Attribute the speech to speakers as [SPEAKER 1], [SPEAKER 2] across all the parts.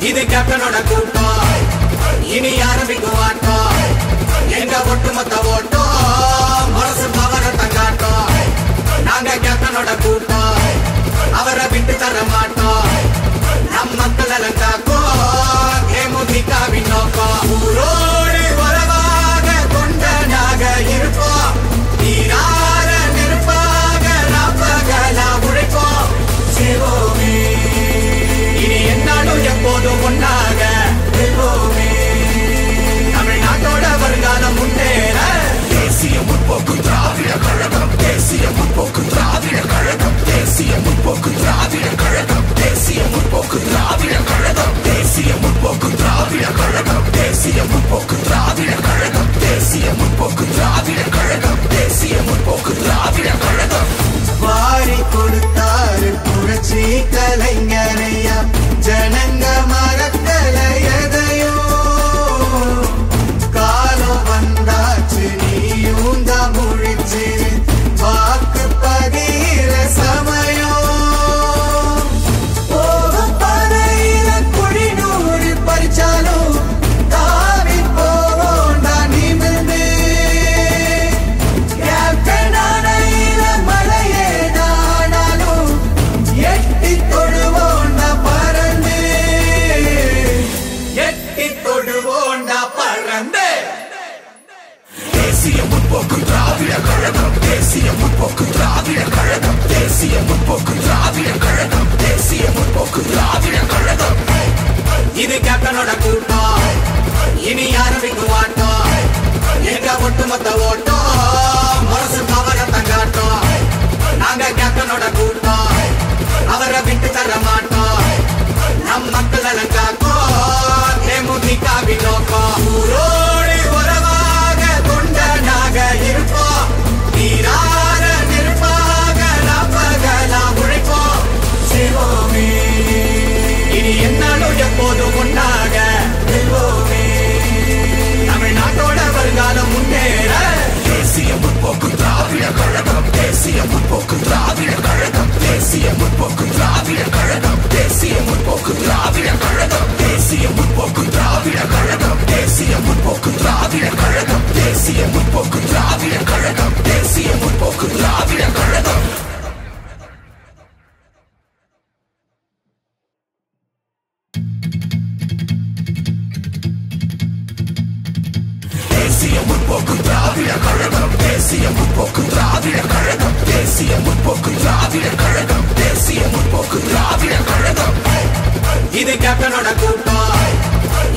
[SPEAKER 1] இது கேப்டனோட கூட்டம், இனி ஆரம்பிக்கும் ஆட்டம். எங்க ஒட்டுமொத்த ஓட்டம் மனசு பவரத்தை காட்டும். நாங்க கேப்டனோட கூட்டம், அவரை விட்டு தர மாட்டோம். நம் மக்கள் எல்லாம் காக்கும் தேமுதிகவின் நோக்கம். ஊரோடு உறவாக கொண்டனாக இருப்போம், நீரார நெருப்பாக நாப்பகலா உழைப்போம். சிவோமே இனி என்னாலும் எப்போதும் ஒன்னாக வெல்வோமே. தமிழ்நாட்டோட வருங்காலம் முன்னேற தேசிய முற்போக்கு திராவிட கழகம், தேசிய முற்போக்கு திராவிட கழகம். முற்போக்கு திராவிட கழகம் தேசிய முற்போக்கு திராவிட கழகம் தேசிய முற்போக்கு திராவிட கழகம் தேசிய முற்போக்கு திராவிட கழகம் இது கேப்டனோட கூட்டம்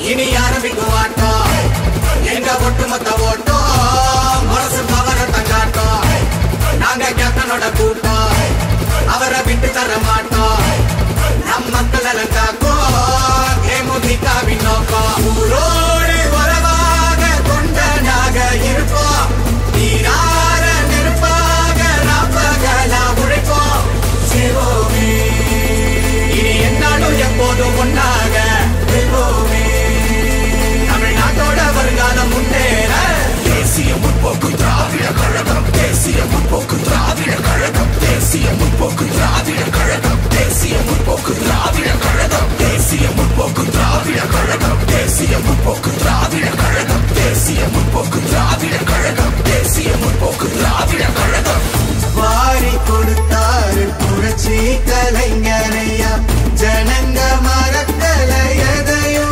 [SPEAKER 1] இனி ஆரம்பிக்கும் ஆட்டம் எங்க ஒட்டுமொத்த ஓட்டம் மனசு பவரத்தை காட்டும் நாங்க கேப்டனோட கூட்டம் அவரை விட்டு தர மாட்டோம் நம் மக்கள் எல்லாம் காக்கும் தேமுதிகவின் நோக்கம் ஊரோடு உறவாக கொண்டனாக இருப்போம் நீரார நெருப்பாக நாப்பகலா உழைப்போம் சிவோமே இனி என்னாலும் எப்போதும் ஒன்னாக வெல்வோமே தமிழ்நாட்டோட வருங்காலம் முன்னேற தேசிய முற்போக்கு திராவிட கழகம் தேசிய முற்போக்கு திராவிட கழகம் தேசிய முற்போக்கு திராவிட கழகம் தேசிய முற்போக்கு திராவிட கழகம் தேசிய முற்போக்கு திராவிட கழகம் தேசிய முற்போக்கு திராவிட கழகம் தேசிய முற்போக்கு திராவிட கழகம் தேசிய முற்போக்கு திராவிட கழகம் வாரி கொடுத்தாரு புரட்சி கலைஞரையா ஜனங்க மறக்கல எதையோ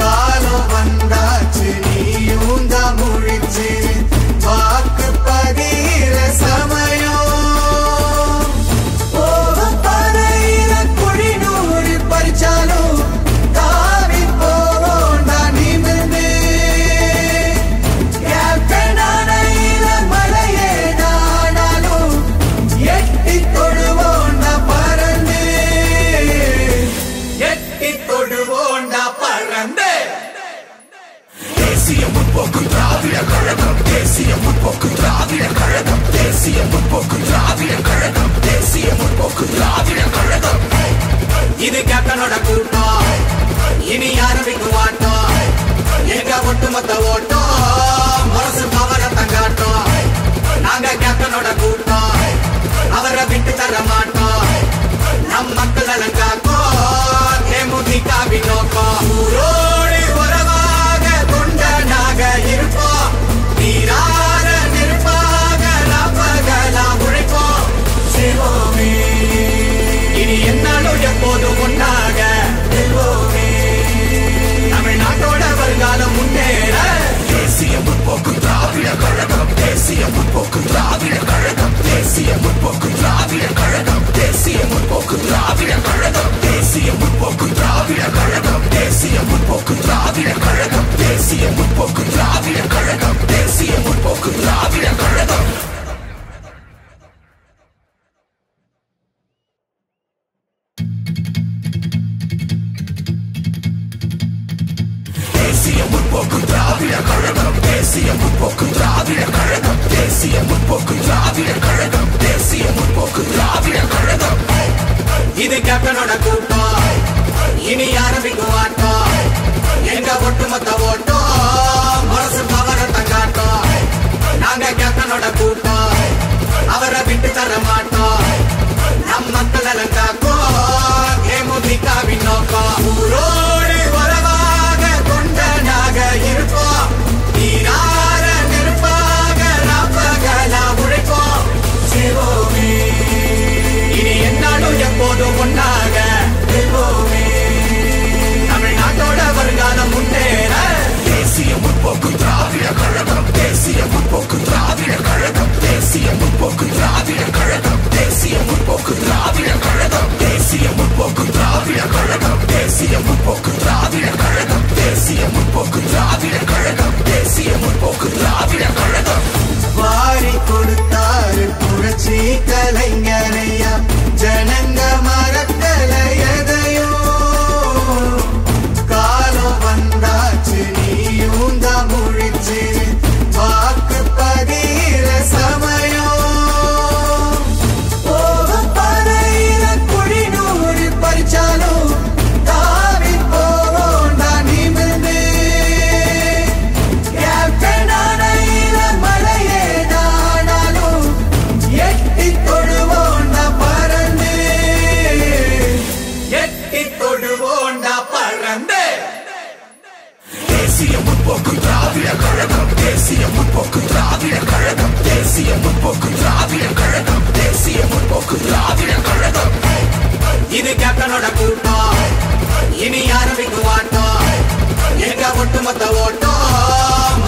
[SPEAKER 1] காலம் வந்தாச்சு நீயும் தான் முழிச்சு வாக்கு பதிகிற சமயம் போகும் பறையில குழிநூறு பறிச்சாலும் தாவி போவோம் நான் நிமிர்ந்து கேப்டனானையில மலையே நானாலும் எட்டி தொடுவோண்டா பறந்து எட்டி தொடுவோண்டா பறந்து தேசிய முற்போக்கு திராவிட கழகம் தேசிய முற்போக்கு திராவிட கழகம் தேசிய முற்போக்கு திராவிட கழகம் தேசிய முற்போக்கு திராவிட கழகம் இது கேப்டனோட கூட்டம் இனி ஆரம்பிக்கும் ஆட்டம் எங்க ஒட்டுமொத்த ஓட்டம் மனசு பவரத்தை காட்டும் நாங்க கேப்டனோட கூட்டம் அவரை விட்டு தர மாட்டோம் நம் மக்கள் எல்லாம் காக்கும் தேமுதிகவின் நோக்கம் ஊரோடு உறவாக கொண்டனாக இருப்போம் நீரார நெருப்பாக நாப்பகலா உழைப்போம் சிவோமே இனி என்னாலும் எப்போதும் ஒன்னாக வெல்வோமே தமிழ்நாட்டோட வருங்காலம் முன்னேற தேசிய முற்போக்கு திராவிட கழகம் தேசிய முற்போக்கு திராவிட கழகம் தேசிய முற்போக்கு திராவிட கழகம் தேசிய முற்போக்கு திராவிட கழகம் தேசிய முற்போக்கு திராவிட கழகம் தேசிய முற்போக்கு திராவிட கழகம் தேசிய முற்போக்கு திராவிட கழகம் தேசிய முற்போக்கு திராவிட கழகம் தேசிய முற்போக்கு திராவிட கழகம் தேசிய முற்போக்கு திராவிட கழகம் தேசிய முற்போக்கு திராவிட கழகம் தேசிய முற்போக்கு திராவிட கழகம் இது கேப்டனோட கூட்டம் இனி ஆரம்பிக்கும் ஆட்டம் எங்க ஒட்டுமொத்த ஓட்டம் மனசு பவரத்தை காட்டும் நாங்க கேப்டனோட கூட்டம் அவரை விட்டு தர மாட்டோம் நம் மக்கள் எல்லாம் காக்கும் தேமுதிகவின் நோக்கம் ஊரோடு உறவாக கொண்டனாக இருப்போம் நீரார நெருப்பாக நாப்பகலா உழைப்போம் சிவோமே இனி என்னாலும் எப்போதும் ஒன்னாக வெல்வோமே தமிழ்நாட்டோட வருங்காலம் முன்னேற தேசிய முற்போக்கு திராவிட கழகம் தேசிய முற்போக்கு திராவிட கழகம் தேசிய முற்போக்கு திராவிட கழகம் தேசிய முற்போக்கு திராவிட கழகம் தேசிய முற்போக்கு திராவிட கழகம் தேசிய முற்போக்கு திராவிட கழகம் தேசிய முற்போக்கு திராவிட கழகம் தேசிய முற்போக்கு திராவிட கழகம் வாரி கொடுத்தாரு புரட்சி கலைஞரையா ஜனங்க மறக்கல எதையோ காலம் வந்தாச்சு நீயும் தான் முழிச்சு வாக்கு பதிகிற சமயம் போகும் பறையில குழிநூறு பறிச்சாலும் தாவி போவோம் நான் நிமிர்ந்து கேப்டனானையில மலையே நானாலும் எட்டி தொடுவோண்டா பறந்து எட்டி தொடுவோண்டா பறந்து தேசிய முற்போக்கு திராவிட கழகம் தேசிய முற்போக்கு திராவிட கழகம் தேசிய முற்போக்கு திராவிட கழகம் தேசிய முற்போக்கு திராவிட கழகம் இது கேப்டனோட கூட்டம் இனி ஆரம்பிக்கும் ஆட்டம் எங்க ஒட்டுமொத்த ஓட்டம்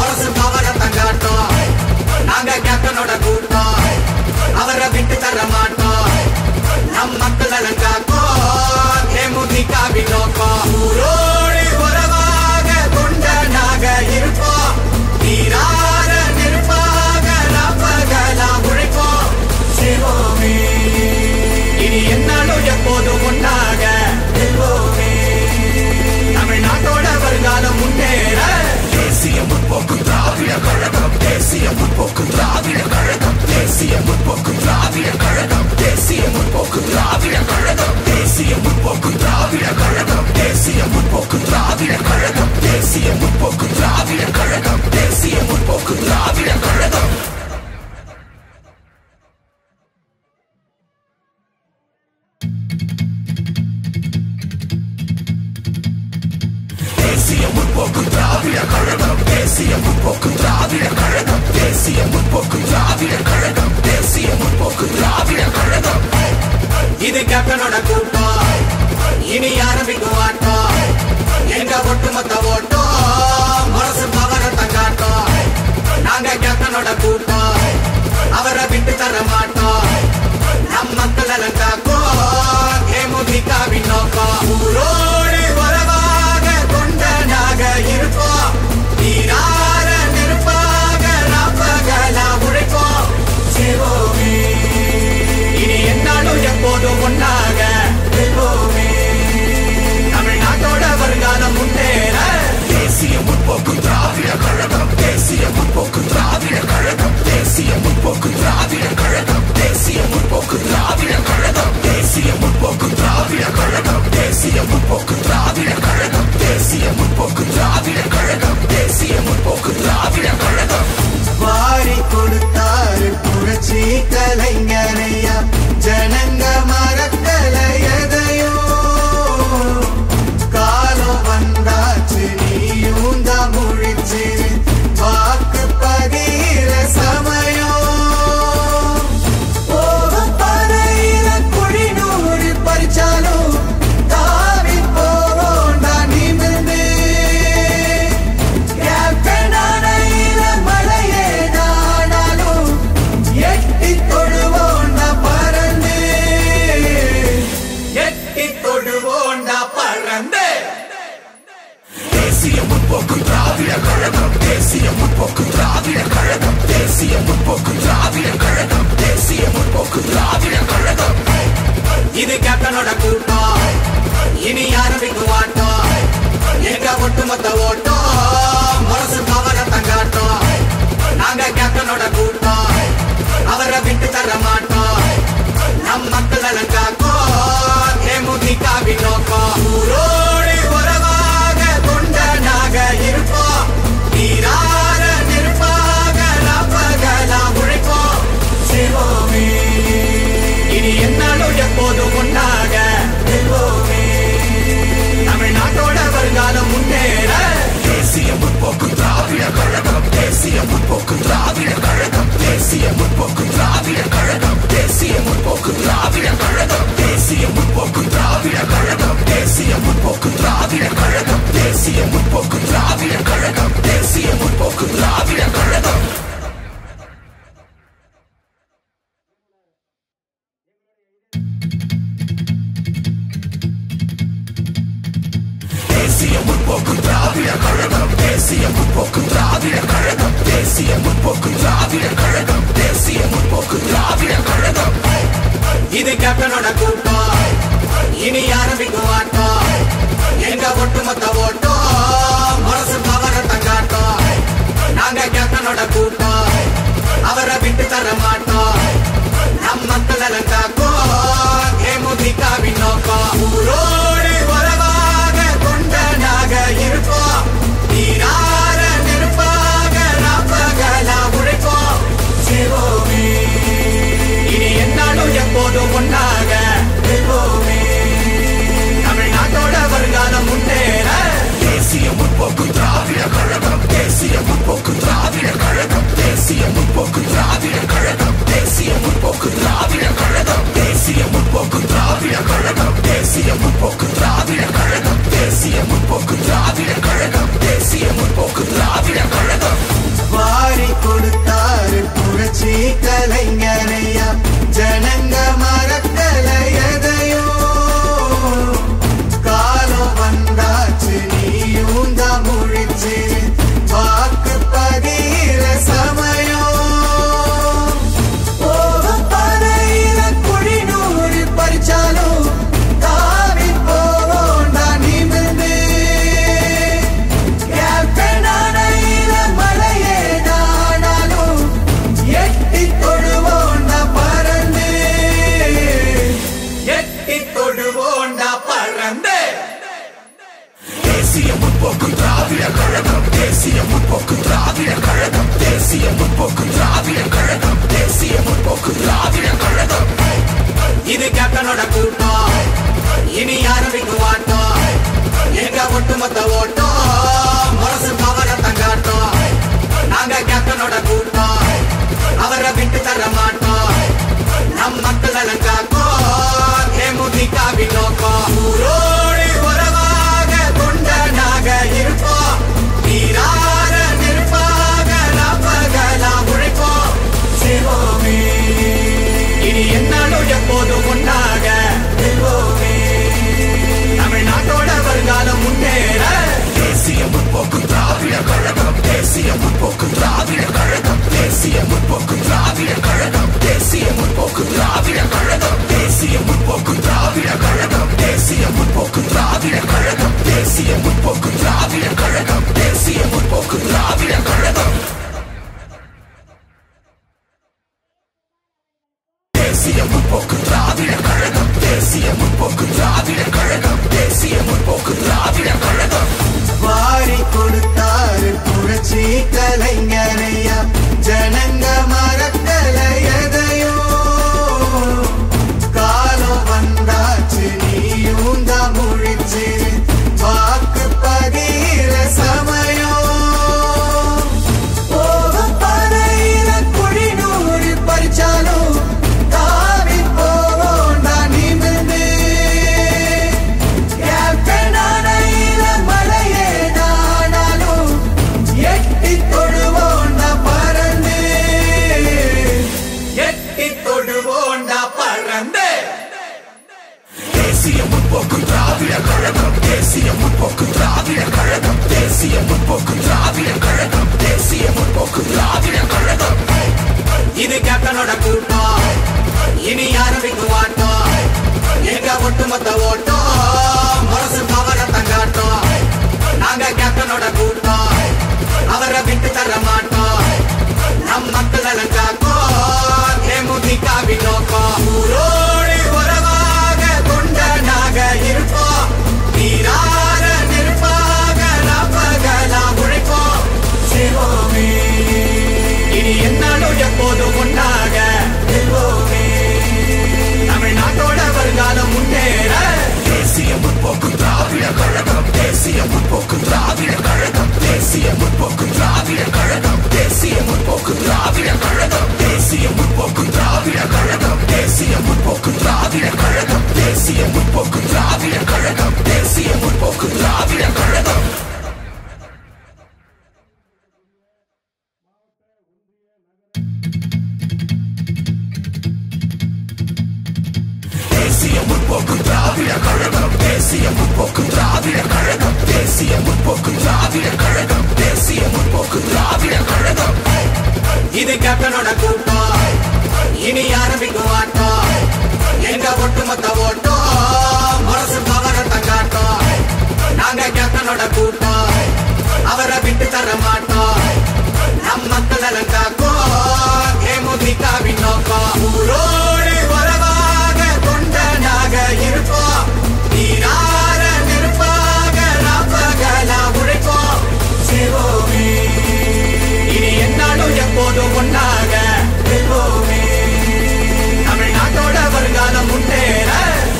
[SPEAKER 1] முற்போக்கு திராவிட கழகம் தேசிய முற்போக்கு திராவிட கழகம் தேசிய முற்போக்கு திராவிட கழகம் தேசிய முற்போக்கு திராவிட கழகம் இது கேப்டனோட கூட்டம் இனி ஆரம்பிக்கும் ஆட்டம் எங்க ஒட்டுமொத்த ஓட்டம் மனசு பவரத்தை காட்டும் நாங்க கேப்டனோட கூட்டம் அவரை விட்டு தர மாட்டோம் நம் மக்கள் எல்லாம் காக்கும் தேமுதிகவின் நோக்கம் ஊரோடு உறவாக கொண்டனாக இருப்போம் நீரார நெருப்பாக ராப்பகலா உழைப்போம் சேவோமே இனி என்னாலும் எப்போதும் ஒன்னாக வெல்வோமே தமிழ்நாட்டோட வருங்காலம் முன்னேற தேசிய முற்போக்கு திராவிட கழகம் தேசிய முற்போக்கு திராவிட கழகம் தேசிய முற்போக்கு திராவிட கழகம் தேசிய முற்போக்கு திராவிட கழகம் தேசிய முற்போக்கு திராவிட கழகம் தேசிய முற்போக்கு திராவிட கழகம் தேசிய முற்போக்கு திராவிட கழகம் தேசிய முற்போக்கு திராவிட கழகம்
[SPEAKER 2] வாரி கொடுத்தாரு புரட்சி கலைஞரையா ஜனங்க மறக்கல எதையோ காலம் வந்தாச்சு நீயும் தான் முழிச்சிரு வாக்கு பகிர சமயம் போகும் பறையில குழிநூறு பறிச்சாலும் தாவி போவோண்டா நிமிர்ந்து கேப்டனானையில மழையே நானாலும் எட்டி தொடுவோண்டா பறந்து எட்டி தொடுவோண்டா பறந்து
[SPEAKER 1] தேசிய முற்போக்கு திராவிட கழகம் தேசிய முற்போக்கு திராவிட கழகம் தேசிய முற்போக்கு திராவிட கழகம் தேசிய முற்போக்கு திராவிட கழகம் இது கேப்டனோட கூட்டம் இனி ஆரம்பிக்கும் ஆட்டம் எங்க ஒட்டுமொத்த ஓட்டம் மனசு பவரத்தை காட்டும் நாங்க கேப்டனோட கூட்டம் அவரை விட்டு தர மாட்டோம் நம் மக்கள் எல்லாம் காக்கும் தேமுதிகவின் நோக்கம் ஊரோடு உறவாக கொண்டனாக இருப்போம் நீரார நெருப்பாக ராப்பகலா உழைப்போம் சேவோமே இனி என்னாலும் எப்போதும் ஒன்னாக வெல்வோமே தமிழ்நாட்டோட வருங்காலம் முன்னேற தேசிய முற்போக்கு திராவிட கழகம் தேசிய முற்போக்கு திராவிட கழகம் தேசிய முற்போக்கு திராவிட கழகம் தேசிய முற்போக்கு திராவிட கழகம் தேசிய முற்போக்கு திராவிட கழகம் தேசிய முற்போக்கு திராவிட கழகம் தேசிய முற்போக்கு திராவிட கழகம் தேசிய முற்போக்கு திராவிட கழகம் தேசிய முற்போக்கு திராவிட கழகம் தேசிய முற்போக்கு திராவிட கழகம் தேசிய முற்போக்கு திராவிட கழகம் தேசிய முற்போக்கு திராவிட கழகம் இது கேப்டனோட கூட்டம் இனி ஆரம்பிக்கும் ஆட்டம் எங்க ஒட்டுமொத்த ஓட்டம் மனசு பவரத்தை காட்டும் நாங்க கேப்டனோட கூட்டம் அவரை விட்டு தர மாட்டோம் நம் மக்கள் எல்லாம் காக்கும் தேமுதிகவின் நோக்கம் ஊரோடு உறவாக கொண்டனாக இருப்போம் நீரார நெருப்பாக ராப்பகலா உழைப்போம் சேவோமே இனி என்னாலும் எப்போதும் ஒன்னாக வெல்வோமே தமிழ்நாட்டோட வருங்காலம் முன்னேற தேசிய முற்போக்கு திராவிட கழகம் தேசிய முற்போக்கு திராவிட கழகம் தேசிய முற்போக்கு திராவிட கழகம் தேசிய முற்போக்கு திராவிட கழகம் தேசிய முற்போக்கு திராவிட கழகம் தேசிய முற்போக்கு திராவிட கழகம் தேசிய முற்போக்கு திராவிட கழகம் தேசிய முற்போக்கு திராவிட கழகம்
[SPEAKER 2] வாரி கொடுத்தாரு புரட்சி கலைஞரையா ஜனங்க மறக்கல எதையோ காலம் வந்தாச்சு நீயும் தான் முழிச்சிரு வாக்கு பகிர சமயம் போகும் பறையில குழிநூறு பறிச்சாலும் தாவி போவோண்டா நிமிர்ந்து கேப்டனானையில மழையே நானாலும் எட்டி தொடுவோண்டா பறந்து எட்டி தொடுவோண்டா பறந்து
[SPEAKER 1] தேசிய முற்போக்கு திராவிட கழகம் தேசிய முற்போக்கு திராவிட கழகம் தேசிய முற்போக்கு திராவிட கழகம் தேசிய முற்போக்கு திராவிட கழகம் இது கேப்டனோட கூட்டம் இனி ஆரம்பிக்கும் ஆட்டம் எங்க ஒட்டுமொத்த ஓட்டம் முற்போக்கு திராவிட கழகம்.
[SPEAKER 2] வாரி கொடுத்தாரு புரட்சி கலைஞரையா, ஜனங்க மறக்கல எதையோ. காலம் வந்தாச்சு நீயும் தான் முழிச்சு, வாக்கு பகிர சமயம். போகும் பாதையில குழி நூறு பறிச்சாலும் தாவி போவோண்டா நிமிர்ந்து. கேப்டன் அணையில மழையே நானாலும் எட்டி தொடுவோண்டா பறந்து. எட்டி தொடுவோண்டா பறந்து.
[SPEAKER 1] தேசிய முற்போக்கு திராவிட கழகம். தேசிய முற்போக்கு திராவிட கழகம். தேசிய முற்போக்கு திராவிட கழகம். தேசிய முற்போக்கு திராவிட கழகம்.
[SPEAKER 2] இது கேப்டனோட கூட்டம், இனி ஆரம்பிக்கும் வாட்டம். எங்க ஒட்டுமொத்த ஓட்டம் மனசு பவரை தங்காட்டம். நாங்க கேப்டனோட கூட்டம், அவரை விட்டு தர மாட்டோம். நம் மக்கள் நலன் காக்கும் தேமுதிகவின் நோக்கம். ஊரோடு உறவாக தொண்டனாக இருப்போம், நீரார நெருப்பாக நாப்பகலாம் உழைப்போம். சிவோமே இனி என்னாலும் எப்போதும் ஒன்றாக செல்வோமே, தமிழ்நாட்டோட வருங்காலம் முன்னேற.
[SPEAKER 1] தேசிய முற்போக்கு திராவிட கழகம். தேசிய முற்போக்கு திராவிட கழகம். தேசிய முற்போக்கு திராவிட கழகம். தேசிய முற்போக்கு திராவிட கழகம். தேசிய முற்போக்கு திராவிட கழகம். தேசிய முற்போக்கு திராவிட கழகம். தேசிய முற்போக்கு திராவிட கழகம். தேசிய முற்போக்கு திராவிட கழகம். தேசிய முற்போக்கு திராவிட கழகம். தேசிய முற்போக்கு திராவிட கழகம். தேசிய முற்போக்கு திராவிட கழகம். தேசிய முற்போக்கு திராவிட கழகம்.
[SPEAKER 2] இது கேப்டனோட கூட்டம், இனி ஆரம்பிக்கும் வாட்டம். எங்க ஒட்டுமொத்த ஓட்டம் மனசு பவரை தங்காட்டம். நாங்க கேப்டனோட கூட்டம், அவரை விட்டு தர மாட்டோம். நம் மக்கள் நலன் காக்கும் தேமுதிகவின் நோக்கம். ஊரோடு உறவாக தொண்டனாக இருப்போம், நீரார நெருப்பாக நாப்பகலாம் உழைப்போம். சிவோமே இனி என்னாலும் எப்போதும் ஒன்றாக செல்வோமே, தமிழ்நாட்டோட வருங்காலம் முன்னேற.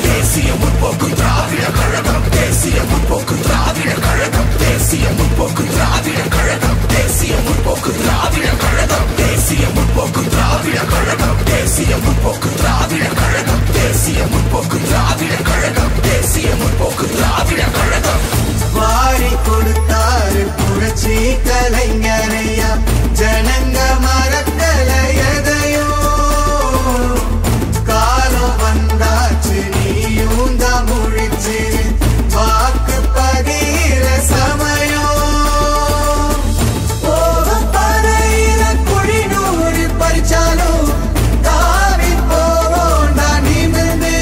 [SPEAKER 1] தேசிய முற்போக்கு திராவிட கழகம். தேசிய முற்போக்கு திராவிட கழகம். தேசிய முற்போக்கு திராவிட கழகம். தேசிய முற்போக்கு திராவிட கழகம். தேசிய முற்போக்கு திராவிட கழகம். தேசிய முற்போக்கு திராவிட கழகம். தேசிய முற்போக்கு திராவிட கழகம். தேசிய முற்போக்கு திராவிட கழகம்.
[SPEAKER 2] வாரி கொடுத்தாரு புரட்சி கலைஞரையா, ஜனங்க மறக்கல எதையோ. காலம் வந்தாச்சு நீயும் தான் முழிச்சு, வாக்கு பகிர சமயம். போகும் பாதையில குழி நூறு பறிச்சாலும் தாவி போவோண்டா நிமிர்ந்து.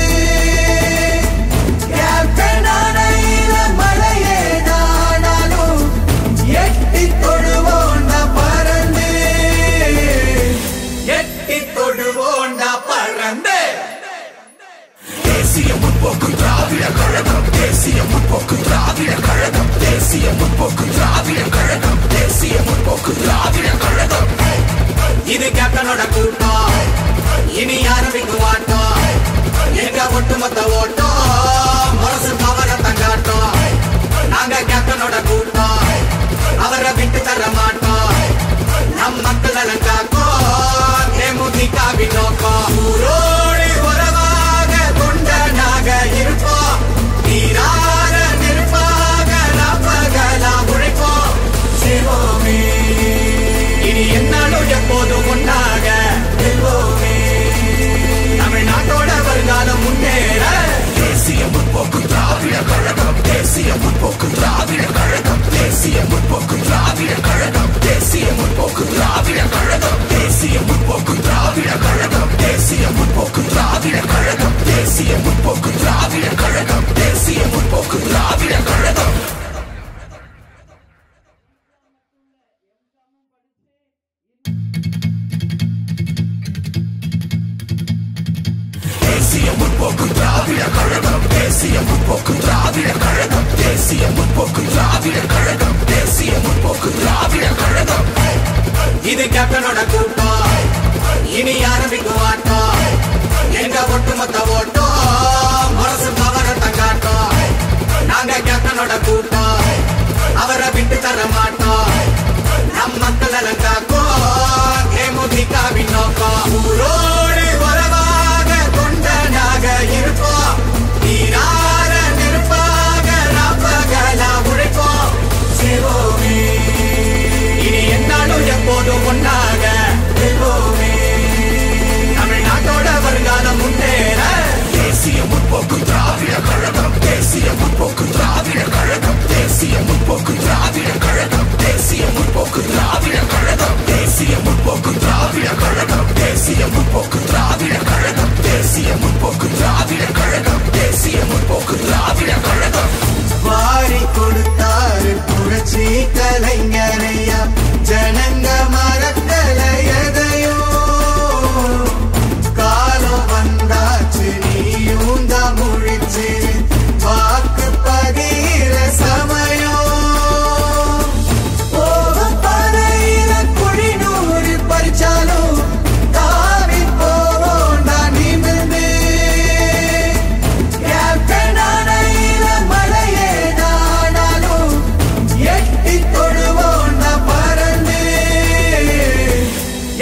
[SPEAKER 1] திராவிட கழகம் தேசிய முற்போக்கு திராவிட கழகம் தேசிய முற்போக்கு திராவிட கழகம் தேசிய முற்போக்கு திராவிட கழகம் தேசிய முற்போக்கு திராவிட கழகம் தேசிய முற்போக்கு திராவிட கழகம் தேசிய முற்போக்கு திராவிட கழகம் தேசிய முற்போக்கு திராவிட கழகம்
[SPEAKER 2] வாரி கொடுத்தாரு புரட்சி கலைஞரையா ஜனங்க மறக்கல எதையோ காலம் வந்தாச்சு நீயும் தான் முழிச்சு வாக்கு பதிகிற சமயம் போகும் பாதையில குழி நூறு பறிச்சாலும் தாவி போவோம் நான் நிமிர்ந்து கேப்டனானையில மலையே நானாலும் எட்டி தொடுவோம் நான் பறந்து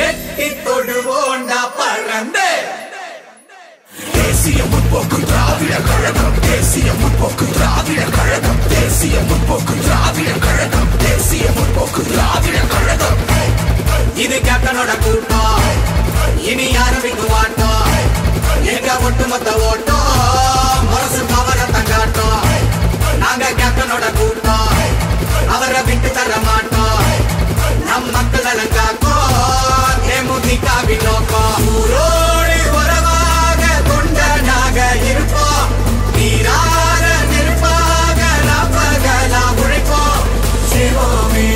[SPEAKER 2] எட்டி தொடுவோம் நான் பறந்து
[SPEAKER 1] தேசிய முற்போக்கு திராவிட கழகம் தேசிய முற்போக்கு திராவிட கழகம் தேசிய முற்போக்கு திராவிட கழகம் தேசிய முற்போக்கு திராவிட கழகம்
[SPEAKER 2] இது கேப்டனோட கூட்டம் இனி ஆரம்பிக்கு வாட்டம் எங்க ஒட்டுமொத்த ஓட்டம் மனசு பவர தங்காட்டம் நாங்க கேப்டனோட கூட்டம் அவரை விட்டு தர மாட்டோம் நம் மக்கள் நலன் காக்கும் தேமுதிகவின் நோக்கம் ஊரோடு உறவாக தொண்டனாக இருப்போம் நீரார நெருப்பாக நாப்பகலா உழைப்போம் சிவோமே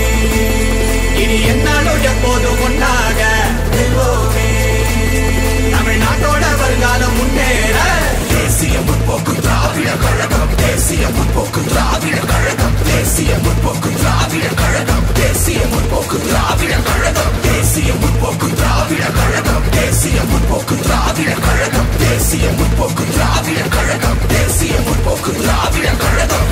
[SPEAKER 2] இனி என்னாலும் எப்போதும் ஒன்றாக நிற்போமே தமிழ்நாட்டோட வருங்காலம் முன்னேற
[SPEAKER 1] தேசிய முற்போக்கு திராவிட கழகம் தேசிய முற்போக்கு திராவிட கழகம் தேசிய முற்போக்கு திராவிட கழகம் தேசிய முற்போக்கு திராவிட கழகம் தேசிய முற்போக்கு திராவிட கழகம் தேசிய முற்போக்கு திராவிட கழகம் தேசிய முற்போக்கு திராவிட கழகம் தேசிய முற்போக்கு திராவிட கழகம்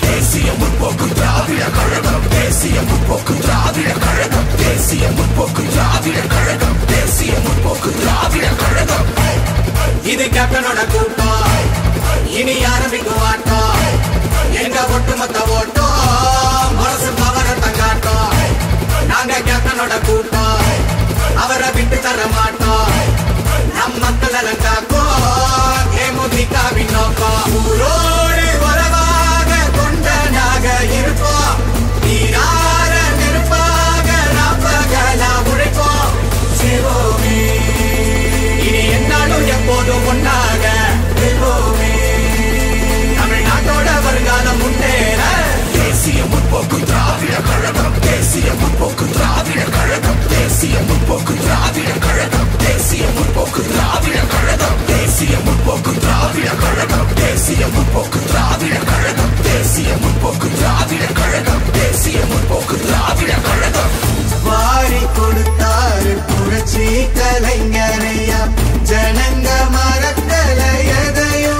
[SPEAKER 1] தேசிய முற்போக்கு திராவிட கழகம் தேசிய முற்போக்கு திராவிட கழகம் தேசிய முற்போக்கு திராவிட கழகம் தேசிய முற்போக்கு திராவிட கழகம்
[SPEAKER 2] இது கேப்டனோட கூட்டம் இனி ஆரம்பிக்கு வாட்டம் எங்க ஒட்டுமொத்த ஓட்டம் மனசு பவர தங்காட்டம் நாங்க கேப்டனோட கூட்டம் அவரை விட்டு தர மாட்டோம் நம் மக்கள் நலன் காக்கும் தேமுதிகவின் நோக்கம் ஊரோடு உறவாக தொண்டனாக இருப்போம் நீரார நெருப்பாக நாப்பகலா உழைப்போம் சிவோமே இனி என்னாலும் எப்போதும் ஒன்றாக நிற்போமே தமிழ்நாட்டோட வருங்காலம் முன்னேற
[SPEAKER 1] தேசிய முற்போக்கு திராவிட கழகம் தேசிய முற்போக்கு திராவிட கழகம் தேசிய முற்போக்கு திராவிட கழகம் தேசிய முற்போக்கு திராவிட கழகம் தேசிய முற்போக்கு திராவிட கழகம் தேசிய முற்போக்கு திராவிட கழகம் தேசிய முற்போக்கு திராவிட கழகம் தேசிய முற்போக்கு திராவிட கழகம்
[SPEAKER 2] வாரி கொடுத்தாரு புரட்சி கலைஞரையா ஜனங்க மறக்கல எதையோ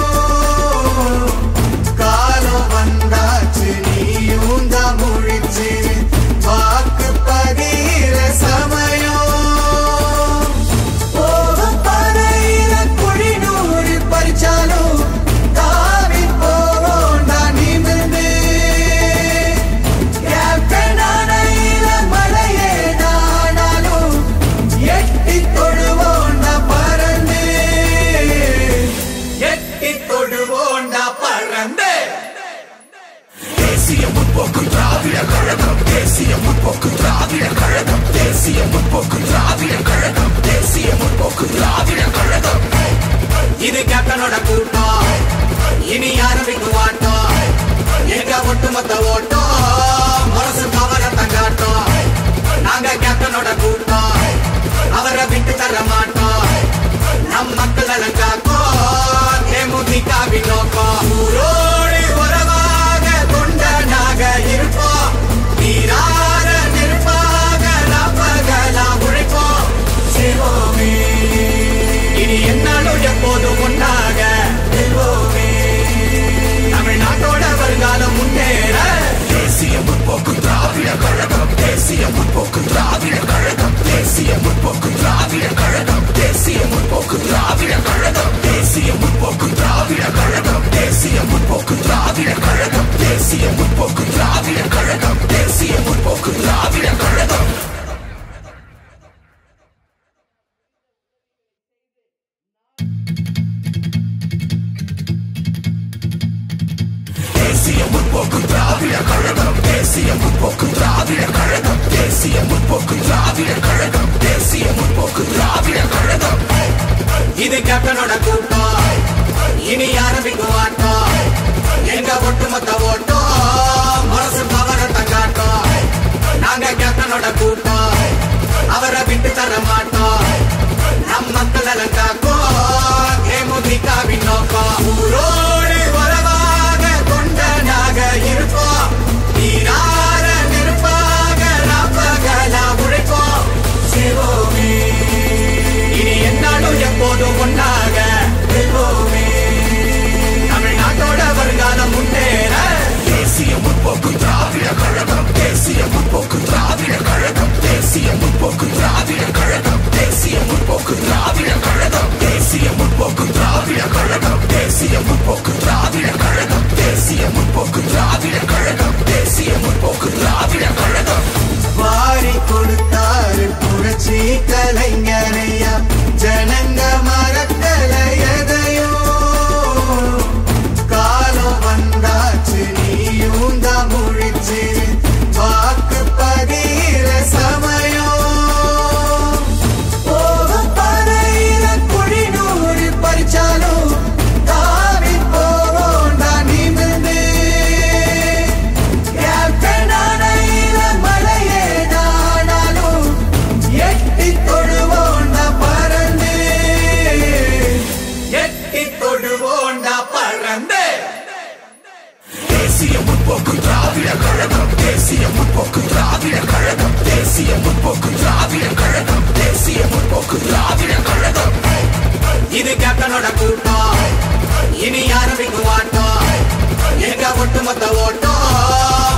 [SPEAKER 2] காலம் வந்தாச்சு நீயும் தான் முழிச்சு வாக்கு பதிகிற சமயம் போகும் பாதையில குழி நூறு பறிச்சாலும் தாவி போவோம் நான் நிமிர்ந்து கேப்டனானையில மலையே நானாலும் எட்டி தொடுவோம் நான் பறந்து எட்டி தொடுவோம் நான் பறந்து
[SPEAKER 1] தேசிய முற்போக்கு திராவிட கழகம் தேசிய முற்போக்கு திராவிட கழகம் தேசிய முற்போக்கு திராவிட கழகம் தேசிய முற்போக்கு திராவிட கழகம்
[SPEAKER 2] இது கேப்டனோட கூட்டம் இனி ஆரம்பிக்கு வாட்டம் எங்க ஒட்டுமொத்த ஓட்டம் மனசு பவர தங்காட்டம் நாங்க கேப்டனோட கூட்டம் அவரை விட்டு தர மாட்டோம் நம் மக்கள் நலன் காக்கும் தேமுதிகவின் நோக்கம் ஊரோடு உறவாக தொண்டனாக இருப்போம் நீரார நெருப்பாக நாப்பகலா உழைப்போம் சிவோமே இனி என்னாலும் எப்போதும் ஒன்றாக நிற்போமே தமிழ்நாட்டோட வருங்காலம் முன்னேற
[SPEAKER 1] தேசிய முற்போக்கு திராவிட கழகம் தேசிய முற்போக்கு திராவிட கழகம் தேசிய முற்போக்கு திராவிட கழகம் தேசிய முற்போக்கு திராவிட கழகம் தேசிய முற்போக்கு திராவிட கழகம் தேசிய முற்போக்கு திராவிட கழகம் தேசிய முற்போக்கு திராவிட கழகம் தேசிய முற்போக்கு திராவிட தேசிய முற்போக்கு திராவிட கழகம் தேசிய முற்போக்கு திராவிட கழகம் தேசிய முற்போக்கு திராவிட கழகம்
[SPEAKER 2] இது கேப்டனோட கூட்டம் இனி ஆரம்பிக்கும் ஆட்டம் எங்க ஒட்டுமொத்த ஓட்டம் மனசு பவரத்தை காட்டும் நாங்க கேப்டனோட கூட்டம் அவரை விட்டு தர மாட்டோம் நம் மக்கள் நலன் காக்கும் தேமுதிகவின் நோக்கம் ஊரோடு உறவாக கொண்டனாக இருப்போம் நீரார நெருப்பாக நாப்பகலா உழைப்போம் சிவோமே இனி என்னாலும் எப்போதும் ஒன்னாக வெல்வோமே தமிழ்நாட்டோட வருங்காலம் முன்னேற
[SPEAKER 1] தேசிய முற்போக்கு திராவிட கழகம் தேசிய முற்போக்கு திராவிட கழகம் தேசிய முற்போக்கு திராவிட கழகம் தேசிய முற்போக்கு திராவிட கழகம் தேசிய முற்போக்கு திராவிட கழகம் தேசிய முற்போக்கு திராவிட கழகம் தேசிய முற்போக்கு திராவிட கழகம் தேசிய முற்போக்கு திராவிட கழகம்
[SPEAKER 2] வாரி கொடுத்தாரு புரட்சி கலைஞரையா ஜனங்க மறக்கல எதையோ காலம் வந்தாச்சு நீயும் தான் முழிச்சு வாக்கு பதிகிற சமயம் போகும் பறையில குழிநூறு பறிச்சாலும் தாவி போவோண்டா நிமிர்ந்து கேப்டனானையில மலையேதானாலும் எட்டி தொடுவோண்டா பறந்து எட்டி தொடுவோண்டா பறந்து
[SPEAKER 1] தேசிய முற்போக்கு திராவிட கழகம் தேசிய முற்போக்கு திராவிட கழகம் தேசிய முற்போக்கு திராவிட கழகம் தேசிய முற்போக்கு திராவிட கழகம்
[SPEAKER 2] இது கேப்டனோட கூட்டம் இனி ஆரம்பிக்கும் ஆட்டம் எங்க ஒட்டுமொத்த ஓட்டம்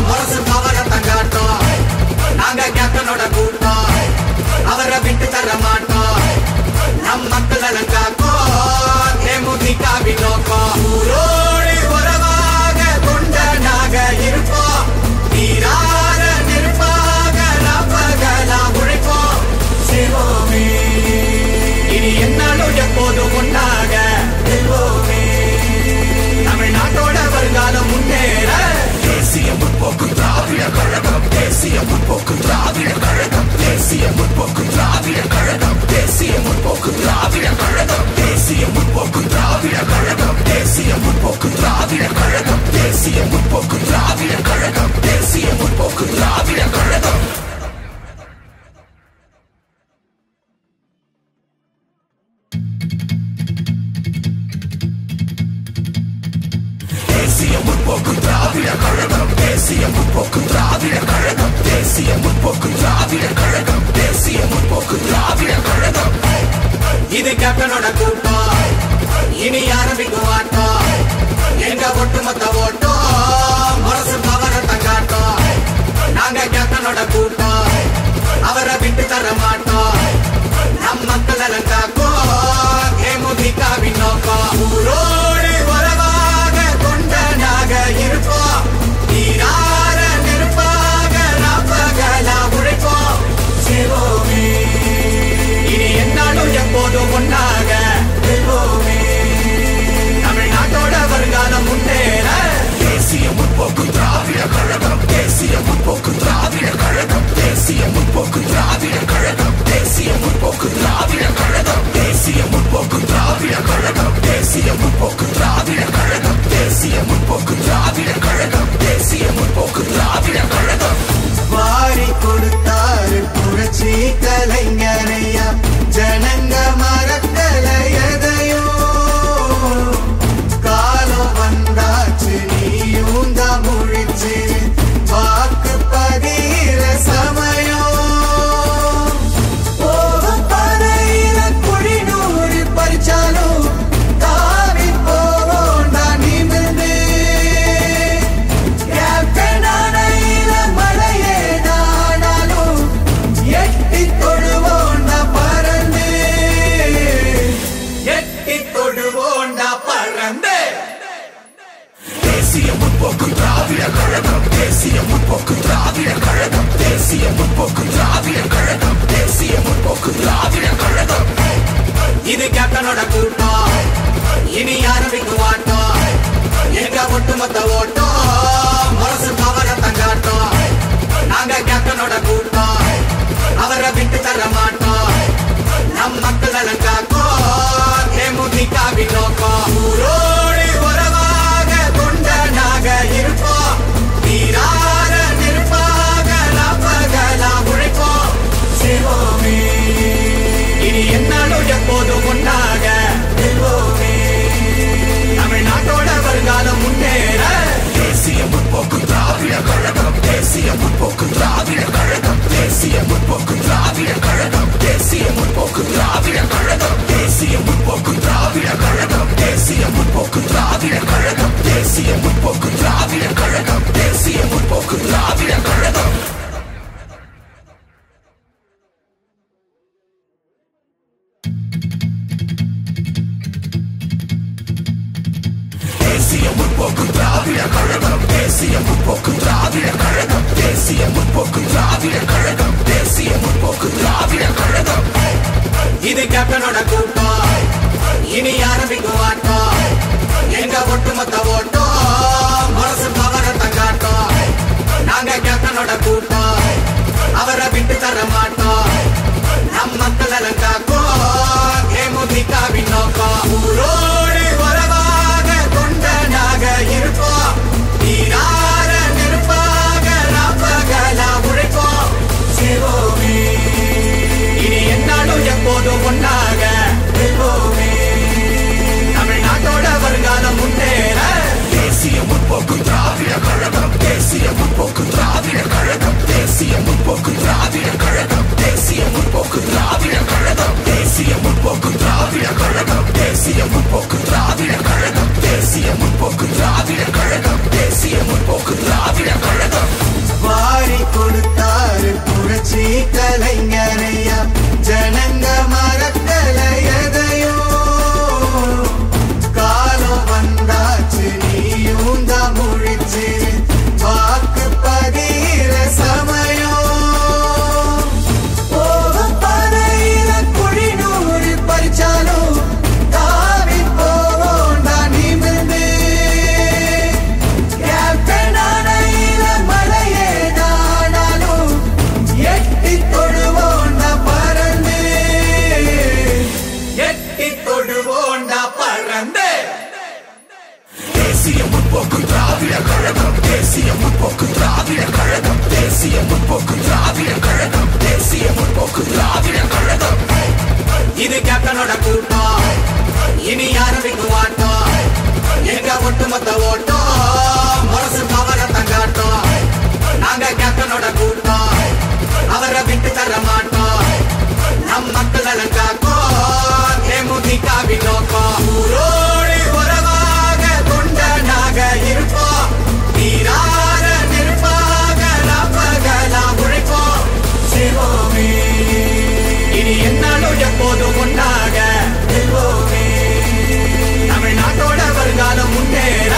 [SPEAKER 2] மனசு பவரத்தை காட்டும் நாங்க கேப்டனோட கூட்டம் அவரை விட்டு தர மாட்டோம் நம் மக்கள் நலன் காக்கும் தேமுதிகவின் நோக்கம் ஊரோடு உறவாக கொண்டனாக இருப்போம் நீரார நெருப்பாக நாப்பகலா உழைப்போம் சிவோமே இனி என்னாலும் எப்போதும் ஒன்னாக வெல்வோமே தமிழ்நாட்டோட வருங்காலம் முன்னேற
[SPEAKER 1] தேசிய முற்போக்கு திராவிட கழகம் தேசிய முற்போக்கு திராவிட கழகம் தேசிய முற்போக்கு திராவிட கழகம் தேசிய முற்போக்கு திராவிட கழகம் தேசிய முற்போக்கு திராவிட கழகம் தேசிய முற்போக்கு திராவிட கழகம் தேசிய முற்போக்கு திராவிட கழகம் தேசிய முற்போக்கு திராவிட கழகம் தேசிய முற்போக்கு திராவிட கழகம் தேசிய முற்போக்கு திராவிட கழகம் தேசிய முற்போக்கு திராவிட கழகம் தேசிய முற்போக்கு திராவிட கழகம்
[SPEAKER 2] இது கேப்டனோட கூட்டம் இனி ஆரம்பிக்கும் ஆட்டம் எங்க ஒட்டுமொத்த ஓட்டம் மனசு பவரத்தை காட்டும் நாங்க கேப்டனோட கூட்டம் அவரை விட்டு தர மாட்டோம் நம் மக்கள் நலன் காக்கும் தேமுதிகவின் நோக்கம் ஊரோடு உறவாக கொண்டனாக இருப்போம் நீரார நெருப்பாக நாப்பகலா உழைப்போம் சிவோமே இனி என்னாலும் எப்போதும் ஒன்னாக வெல்வோமே தமிழ்நாட்டோட வருங்காலம் முன்னேற
[SPEAKER 1] தேசிய முற்போக்கு திராவிட கழகம் தேசிய முற்போக்கு திராவிட கழகம் திராவிட கழகம் தேசிய முற்போக்கு திராவிட கழகம் தேசிய முற்போக்கு திராவிட கழகம் தேசிய முற்போக்கு திராவிட கழகம்.
[SPEAKER 2] இது கேப்டனோட கூட்டம், இனி ஆரம்பிக்கும் ஆட்டம். எங்க ஒட்டுமொத்த ஓட்டம் மனசு பவரத்தை காட்டும். நாங்க கேப்டனோட கூட்டம், அவரை விட்டு தர மாட்டோம். நம் மக்கள் காக்கும் தேமுதிகவின் நோக்கம். ஊரோடு உறவாக கொண்டனாக இருப்போம், நீரார நெருப்பாக ராப்பகலா உழைப்போம். சிவோமே இனி என்னாலும் எப்போதும் ஒன்னாக வெல்வோமே. தமிழ்நாட்டோட வருங்காலம் முன்னேற
[SPEAKER 1] தேசிய முற்போக்கு திராவிட கழகம் தேசிய முற்போக்கு திராவிட கழகம் தேசிய முற்போக்கு திராவிட கழகம் தேசிய முற்போக்கு திராவிட கழகம் தேசிய முற்போக்கு திராவிட கழகம் தேசிய முற்போக்கு திராவிட கழகம் தேசிய முற்போக்கு திராவிட கழகம் தேசிய முற்போக்கு திராவிட கழகம்.
[SPEAKER 2] வாரி கொடுத்தாரு புரட்சி கலைஞரையா, ஜனங்க மறக்கல எதையோ. காலம் வந்தாச்சு நீயும் தான் முழிச்சு, வாக்கு பதிர சமயம். போகும் பாதையில குழிநூறு பறிச்சாலும் தாவி போவோண்டா நிமிர்ந்து. கேப்டனானையில மலையேதானாலும் எட்டி தொடுவோண்டா பறந்து, எட்டி தொடுவோண்டா பறந்து.
[SPEAKER 1] தேசிய முற்போக்கு திராவிட கழகம் தேசிய முற்போக்கு திராவிட கழகம் தேசிய முற்போக்கு திராவிட கழகம் தேசிய முற்போக்கு திராவிட கழகம்.
[SPEAKER 2] இது கேப்டனோட கூட்டம், இனி ஆரம்பிக்கும் ஆட்டம். எங்க ஒட்டுமொத்த ஓட்டம் மனசு பவரத்தை காட்டும். நாங்க கேப்டனோட கூட்டம், அவரை விட்டு தர மாட்டோம். நம் மக்கள் காக்கும் தேமுதிகவின் நோக்கம். ஊரோடு உறவாக கொண்டனாக இருப்போம், நீரார நெருப்பாக ராப்பகலா உழைப்போம். சிவோமே இனி என்னாலும் எப்போதும் ஒன்னாக வெல்வோமே. தமிழ்நாட்டோட வருங்காலம் முன்னேற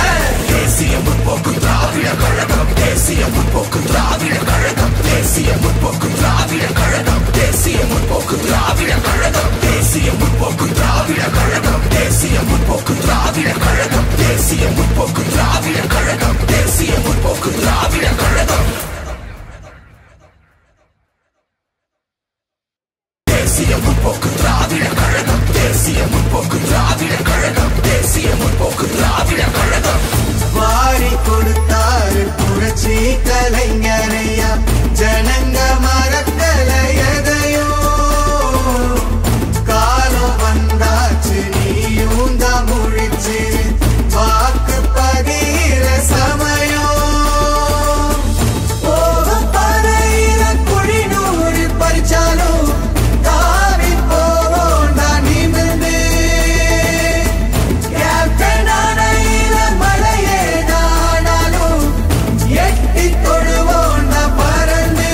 [SPEAKER 1] தேசிய முற்போக்கு திராவிட கழகம் தேசிய முற்போக்கு திராவிட கழகம் தேசிய முற்போக்கு திராவிட கழகம் தேசிய முற்போக்கு திராவிட கழகம் தேசிய முற்போக்கு திராவிட கழகம் தேசிய முற்போக்கு திராவிட கழகம் தேசிய முற்போக்கு திராவிட கழகம் தேசிய முற்போக்கு திராவிட கழகம். தேசிய முற்போக்கு திராவிட கழகம் தேசிய முற்போக்கு திராவிட கழகம் தேசிய முற்போக்கு திராவிட கழகம்.
[SPEAKER 2] வாரி கொடுத்தாரு புரட்சி கலைஞரையா, ஜனங்க மறக்கல எதையோ. காலம் வந்தாச்சு நீயும் தான் முழிச்சு, வாக்கு பதிர சமயம். போகும் பாதையில குழிநூறு பறிச்சாலும் தாவி போவோண்டா நிமிர்ந்து. கேப்டனானையில மலையேதானாலும் எட்டி தொடுவோண்டா பறந்து,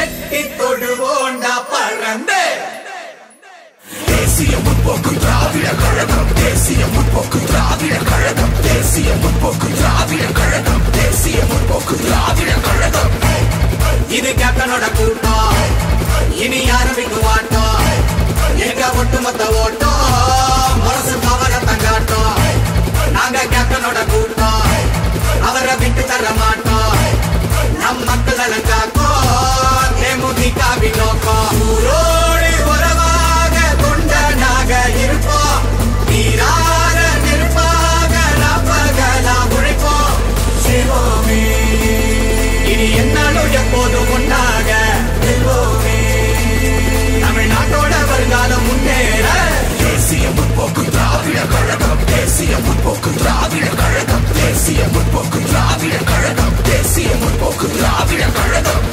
[SPEAKER 2] எட்டி தொடுவோண்டா பறந்து.
[SPEAKER 1] தேசிய முற்போக்கு திராவிட கழகம் தேசிய முற்போக்கு திராவிட கழகம் தேசிய முற்போக்கு திராவிட கழகம் தேசிய முற்போக்கு திராவிட கழகம்.
[SPEAKER 2] இது கேப்டனோட கூட்டம், இனி ஆரம்பிக்கும் ஆட்டம். எங்க ஒட்டுமொத்த ஓட்டம் மனசு பவரத்தை காட்டும். நாங்க கேப்டனோட கூட்டம், அவரை விட்டு தர மாட்டோம். நம் மக்கள் காக்கும் தேமுதிகவின் நோக்கம். ஊரோடு உறவாக கொண்டனாக இருப்போம், நீரார நெருப்பாக ராப்பகலா உழைப்போம். சிவோமே இனி என்னாலும் எப்போதும் ஒன்னாக வெல்வோமே. தமிழ்நாட்டோட வருங்காலம் முன்னேற
[SPEAKER 1] தேசிய முற்போக்கு திராவிட கழகம் தேசிய முற்போக்கு திராவிட கழகம் தேசிய முற்போக்கு திராவிட கழகம் தேசிய முற்போக்கு திராவிட கழகம்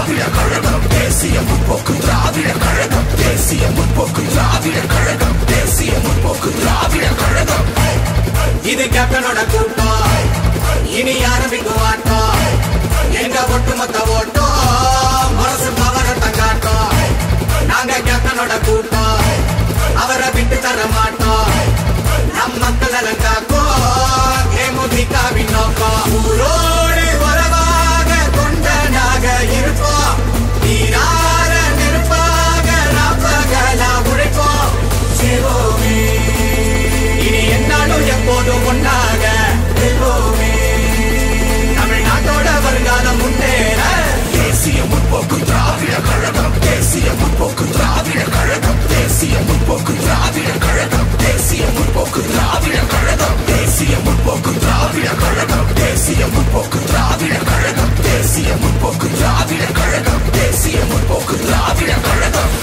[SPEAKER 1] திராவிட கழகம் தேசிய முற்போக்கு திராவிட கழகம் தேசிய முற்போக்கு திராவிட கழகம் தேசிய முற்போக்கு திராவிட கழகம்
[SPEAKER 2] இது கேப்டனோட கூட்டம் இனி ஆரம்பிக்கும் ஆட்டம் எங்க ஒட்டுமொத்த ஓட்டம் மனசு பவரத்தை காட்டும் நாங்க கேப்டனோட கூட்டம் அவரை விட்டு தர மாட்டோம் நம் மக்கள் காக்கும் தேமுதிகவின் நோக்கம் ஊரோடு உறவாக கொண்டனாக இருப்போம் நீரார நெருப்பாக ராப்பகலா உழைப்போம் சிவோமே இனி என்னாலும் எப்போதும் ஒன்றாக வெல்வோமே தமிழ்நாட்டோட வருங்காலம் முன்னேற
[SPEAKER 1] தேசிய முற்போக்கு திராவிட கழகம் தேசிய முற்போக்கு திராவிட கழகம் தேசிய முற்போக்கு திராவிட கழகம் தேசிய முற்போக்கு திராவிட கழகம் தேசிய முற்போக்கு திராவிட கழகம் தேசிய முற்போக்கு திராவிட கழகம் தேசிய முற்போக்கு திராவிட கழகம் தேசிய முற்போக்கு திராவிட கழகம்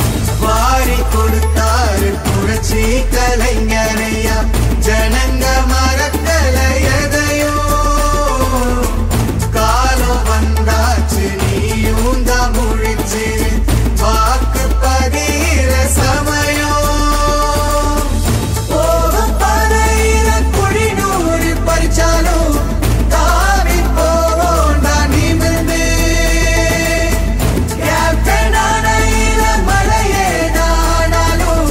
[SPEAKER 2] வாரி கொடுத்தாரு புரட்சி கலைஞரையா ஜனங்க மறக்கல எதையோ காலம் வந்தாச்சு நீயும் தான் முழிச்சு வாக்கு பதிகிற சமயம் போகும் பதையில குழிநூறு பறிச்சாலும் தாவி போவோண்டா நிமிர்ந்து கேப்டனான இள மலையே நானாலும்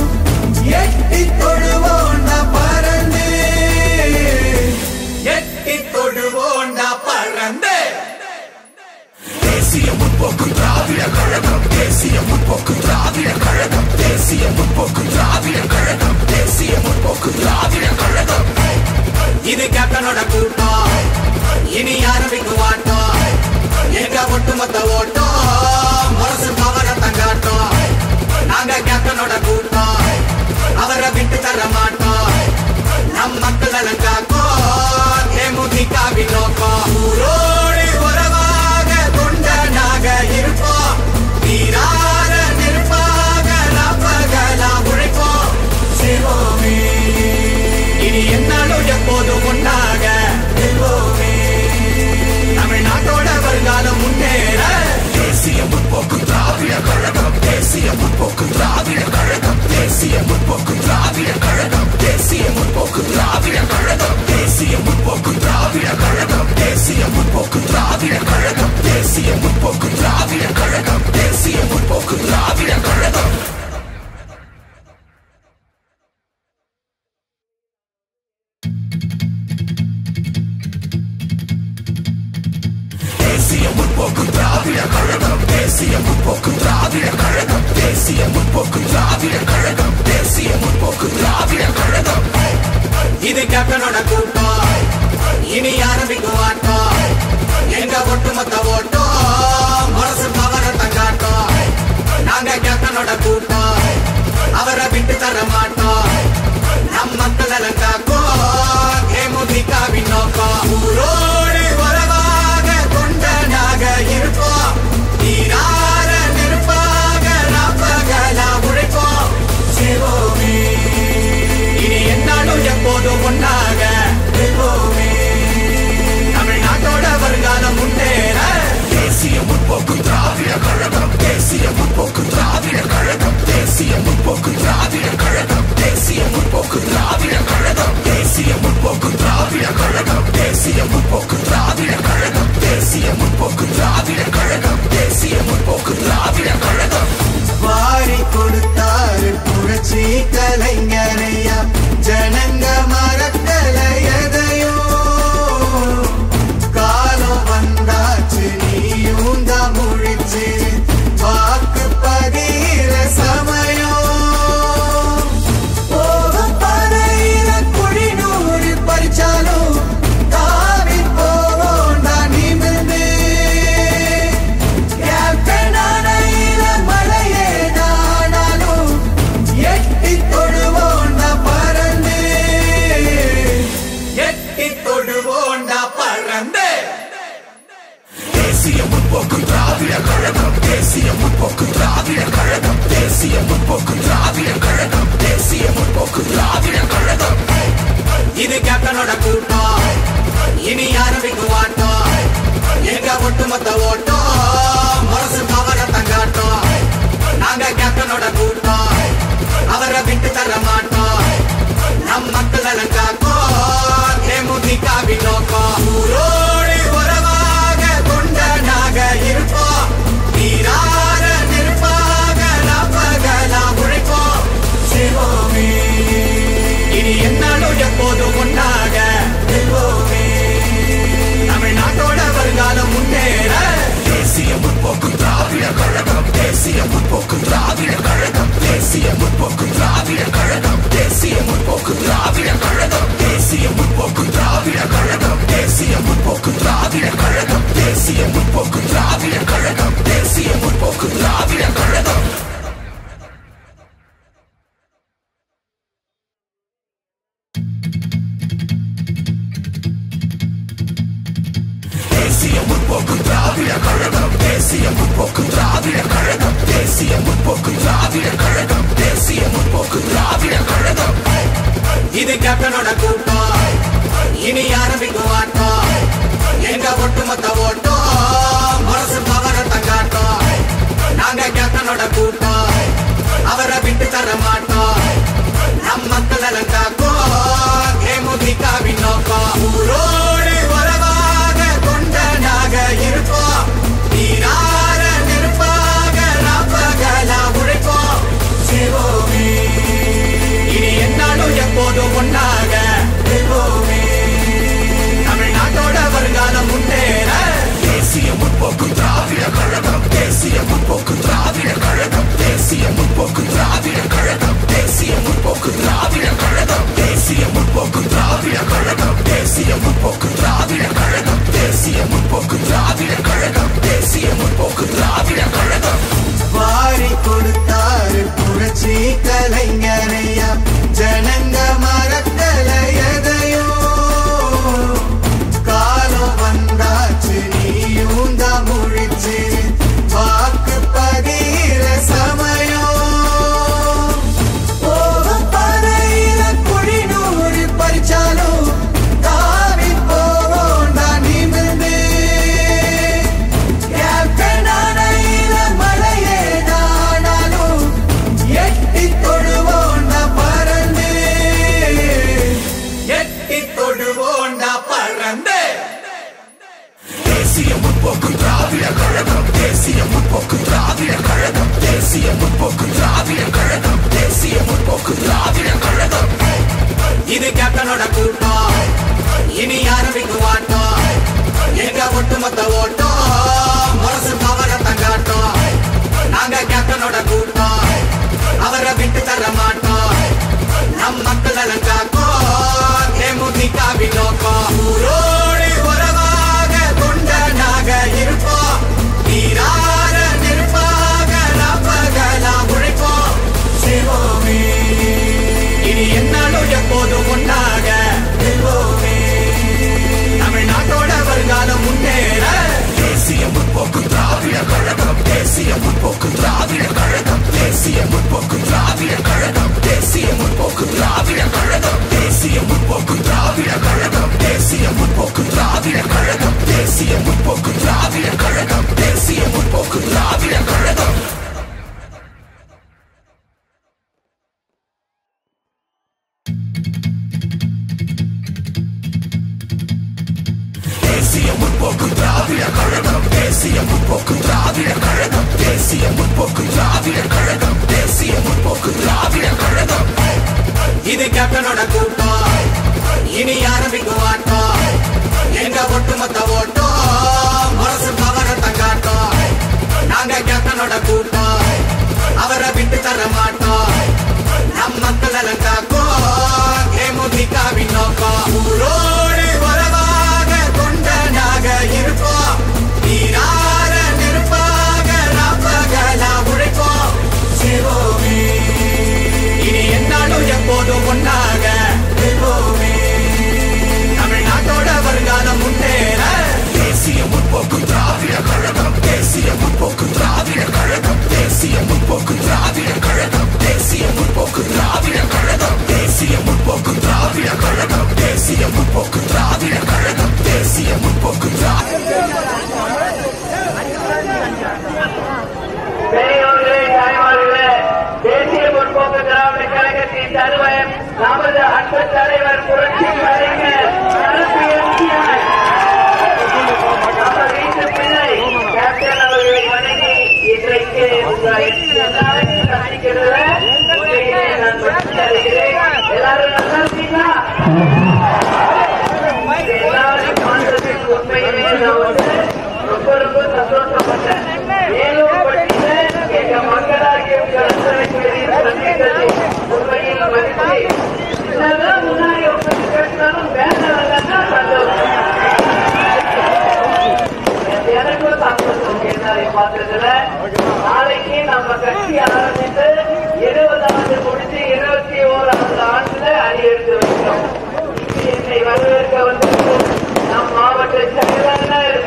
[SPEAKER 2] எட்டி தொடுவோண்டா பறந்து எட்டி தொடுவோண்டா பறந்து
[SPEAKER 1] தேசிய முற்போக்கு திராவிட கழகம் தேசிய முற்போக்கு திராவிட கழகம் தேசிய முற்போக்கு திராவிட கழகம் தேசிய முற்போக்கு திராவிட கழகம்
[SPEAKER 2] இது கேப்டனோட கூட்டம் இனி ஆரம்பிக்கும் ஆட்டம் எங்க ஒட்டுமொத்த ஓட்டம் மனசு பவரத்தை காட்டும் நாங்க கேப்டனோட கூட்டம் அவரை விட்டு தர மாட்டோம் நம் மக்கள் காக்கும் தேமுதிகவின் நோக்கம் ஊரோடு உறவாக கொண்டனாக இருப்போம் நீரார நெருப்பாக ராப்பகலா உழைப்போம் சிவோமே இனி என்னாலும் எப்போதும் ஒன்றாக வெல்வோமே தமிழ்நாட்டோட வருங்காலம் முன்னேற
[SPEAKER 1] தேசிய முற்போக்கு திராவிட கழகம் தேசிய முற்போக்கு திராவிட கழகம் தேசிய முற்போக்கு திராவிட கழகம் தேசிய முற்போக்கு திராவிட கழகம் தேசிய முற்போக்கு திராவிட கழகம் தேசிய முற்போக்கு திராவிட கழகம் தேசிய முற்போக்கு திராவிட கழகம் தேசிய முற்போக்கு திராவிட கழகம் தேசிய முற்போக்கு திராவிட கழகம் தேசிய முற்போக்கு திராவிட கழகம் தேசிய முற்போக்கு திராவிட கழகம் தேசிய முற்போக்கு திராவிட கழகம்
[SPEAKER 2] இது கேப்டனோட கூட்டம் இனி ஆரம்பிக்கும் ஆட்டம் எங்க ஒட்டுமொத்த ஓட்டம் மனசு பவரத்தை காட்டும் நாங்க கேப்டனோட கூட்டம் அவரை விட்டு தர மாட்டோம் நம் மக்கள் காக்கும் தேமுதிகவின் நோக்கம் ஊரோடு உறவாக கொண்டனாக இருப்போம் நீரார நெருப்பாக ராப்பகலா உழைப்போம் சிவோமே இனி என்னாலும் எப்போதும் ஒன்றாக வெல்வோமே தமிழ்நாட்டோட வருங்காலம் முன்னேற
[SPEAKER 1] தேசிய முற்போக்கு திராவிட கழகம் தேசிய முற்போக்கு திராவிட கழகம் தேசிய முற்போக்கு திராவிட கழகம் தேசிய முற்போக்கு திராவிட கழகம் தேசிய முற்போக்கு திராவிட கழகம் தேசிய முற்போக்கு திராவிட கழகம் தேசிய முற்போக்கு திராவிட கழகம் தேசிய முற்போக்கு திராவிட கழகம்
[SPEAKER 2] வாரி கொடுத்தாரு புரட்சி கலைஞரையா ஜனங்க மறக்கல எதையோ காலம் வந்தாச்சு நீயும் தான் முழிச்சு வாக்கு பதிகிற சமயம் போகும் பதையில குழிநூறு பறிச்சாலும் தாவி போவோண்டா நிமிர்ந்து கேப்டனான இள மலையே நானாலும் எட்டி தொடுவோண்டா பறந்து எட்டி தொடுவோண்டா பறந்து
[SPEAKER 1] தேசிய முற்போக்கு திராவிட கழகம் தேசிய முற்போக்கு திராவிட கழகம் தேசிய முற்போக்கு திராவிட கழகம் தேசிய முற்போக்கு திராவிட கழகம்
[SPEAKER 2] இது கேப்டனோட கூட்டம் இனி ஆரம்பிக்கும் ஆட்டம் எங்க ஒட்டுமொத்த ஓட்டம் மனசு பவ
[SPEAKER 1] தேசிய முற்போக்கு திராவிட கழகம் தேசிய முற்போக்கு திராவிட கழகம் தேசிய முற்போக்கு திராவிட கழகம் தேசிய முற்போக்கு திராவிட கழகம்.
[SPEAKER 2] இது கேப்டனோட கூட்டம், இனி ஆரம்பிக்கும் ஆட்டம். எங்க ஒட்டுமொத்த ஓட்டம் மனசு பவரத்தை காட்டும். நாங்க கேப்டனோட கூட்டம், அவரை விட்டு தர மாட்டோம். நம் மக்கள் எல்லாம் காக்கும் தேமுதிகவின் நோக்கம். ஊரோடு உறவாக கொண்டனாக இருப்போம், நீரார நெருப்பாக நாப்பகலா உழைப்போம். சிவோமே இனி என்னாலும் எப்போதும் ஒன்னாக இருப்போமே. தமிழ்நாட்டோட வருங்காலம் முன்னேற
[SPEAKER 1] தேசிய முற்போக்கு திராவிட கழகம் தேசிய முற்போக்கு திராவிட கழகம் தேசிய முற்போக்கு திராவிட கழகம் தேசிய முற்போக்கு திராவிட கழகம் தேசிய முற்போக்கு திராவிட கழகம் தேசிய முற்போக்கு திராவிட கழகம் தேசிய முற்போக்கு திராவிட கழகம் தேசிய முற்போக்கு திராவிட கழகம்.
[SPEAKER 2] வாரி கொடுத்தாரு புரட்சி கலைஞரையா, ஜனங்க மரக்கல எதையோ. காலம் வந்தாச்சு நீயும் தான் முழிச்சு வாக்கு பதிகிற சமயம். போகும் பாதையில குழிநூறு பறிச்சாலும் தாவி போவோம் தான் நிமிர்ந்து. கேப்டனானையில மலையே நானாலும் எட்டி தொடுவோண்டா பறந்து, எட்டி தொடுவோண்டா பறந்து.
[SPEAKER 1] தேசிய முற்போக்கு திராவிட கழகம் தேசிய முற்போக்கு திராவிட கழகம் தேசிய முற்போக்கு திராவிட கழகம் தேசிய முற்போக்கு திராவிட கழகம்.
[SPEAKER 2] இது கேப்டனோட கூட்டம், இனி ஆரம்பிக்கும் ஆட்டம். எங்க ஒட்டுமொத்த ஓட்டம் மனசு பவரத்தை காட்டும். நாங்க கேப்டனோட கூட்டம், அவரை விட்டு தர மாட்டோம். நம் மக்கள் எல்லாம் காக்கும் தேமுதிகவின் நோக்கம். ஊரோடு உறவாக கொண்டனாக இருப்போம், நீரார நெருப்பாக நாப்பகலா உழைப்போம். சிவோமே இனி என்னாலும் எப்போதும் ஒன்னாக இருப்போமே. தமிழ்நாட்டோட வருங்காலம் முன்னேற
[SPEAKER 1] தேசிய முற்போக்கு திராவிட கழகம் தேசிய முற்போக்கு திராவிட கழகம் தேசிய முற்போக்கு திராவிட கழகம் தேசிய முற்போக்கு திராவிட கழகம் தேசிய முற்போக்கு திராவிட கழகம் தேசிய முற்போக்கு திராவிட கழகம் தேசிய முற்போக்கு திராவிட கழகம் தேசிய முற்போக்கு திராவிட கழகம். தேசிய முற்போக்கு திராவிட கழகம் தேசிய முற்போக்கு திராவிட கழகம் தேசிய முற்போக்கு திராவிட கழகம் தேசிய முற்போக்கு திராவிட கழகம்.
[SPEAKER 2] இது கேப்டனோட கூட்டம், இனி ஆரம்பிக்கும் ஆட்டம். எங்க ஒட்டுமொத்த ஓட்டம் மனசு பவரத்தை காட்டும். நாங்க கேப்டனோட கூட்டம், அவரை விட்டு தர மாட்டோம். நம் மக்கள் எல்லாம் காக்கும் தேமுதிகவின் நோக்கம். ஊரோடு உறவாக கொண்டனாக இருப்போம், நீரார நெருப்பாக நாப்பகலா உழைப்போம். சிவோமே இனி என்னாலும் எப்போதும் ஒன்னாக இருப்போமே. தமிழ்நாட்டோட வருங்காலம் முன்னேற
[SPEAKER 1] தேசிய முற்போக்கு திராவிட கழகம் தேசிய முற்போக்கு திராவிட கழகம் தேசிய முற்போக்கு திராவிட கழகம் தேசிய முற்போக்கு திராவிட கழகம் தேசிய முற்போக்கு திராவிட கழகம் தேசிய முற்போக்கு திராவிட கழகம் தேசிய முற்போக்கு
[SPEAKER 3] பெரியோர்களே, தாய்மார்களே, தேசிய முற்போக்கு திராவிட கழகத்தின் தலைவர் நமது அன்பு தலைவர் புரட்சி கலைஞர் எம்ஜிஆர் நம்ம வீட்டு பிள்ளை கேப்டன் அவர்களை வணங்கி இன்றைக்கு எல்லாரையும் சந்திக்கிறத உண்மையிலே நான் மகிழ்ச்சி அடைகிறேன். எல்லாரும் நல்லா இருக்கீங்களா? எல்லாரும் மாற்றத்தின் உண்மையிலே நான் வந்து ரொம்ப ரொம்ப சந்தோஷப்பட்டேன். மேலும் பட்டியல எங்க மக்களாகிய சந்தித்தது உண்மையில் மகிழ்ச்சி. இதெல்லாம் முன்னாடி உங்களுக்கு பேசினாலும் வேலை வரலன்னா சந்தோஷம். எனக்கும் சந்தோஷம் எல்லாரையும் பார்த்ததுல. நாளைக்கு நம்ம கட்சி ஆரம்பித்து 20 முடிச்சு 21வது ஆண்டுல அடி எடுத்து வைக்கிறோம். என்னை வரவேற்க வந்து நம் மாவட்ட செயலாளர்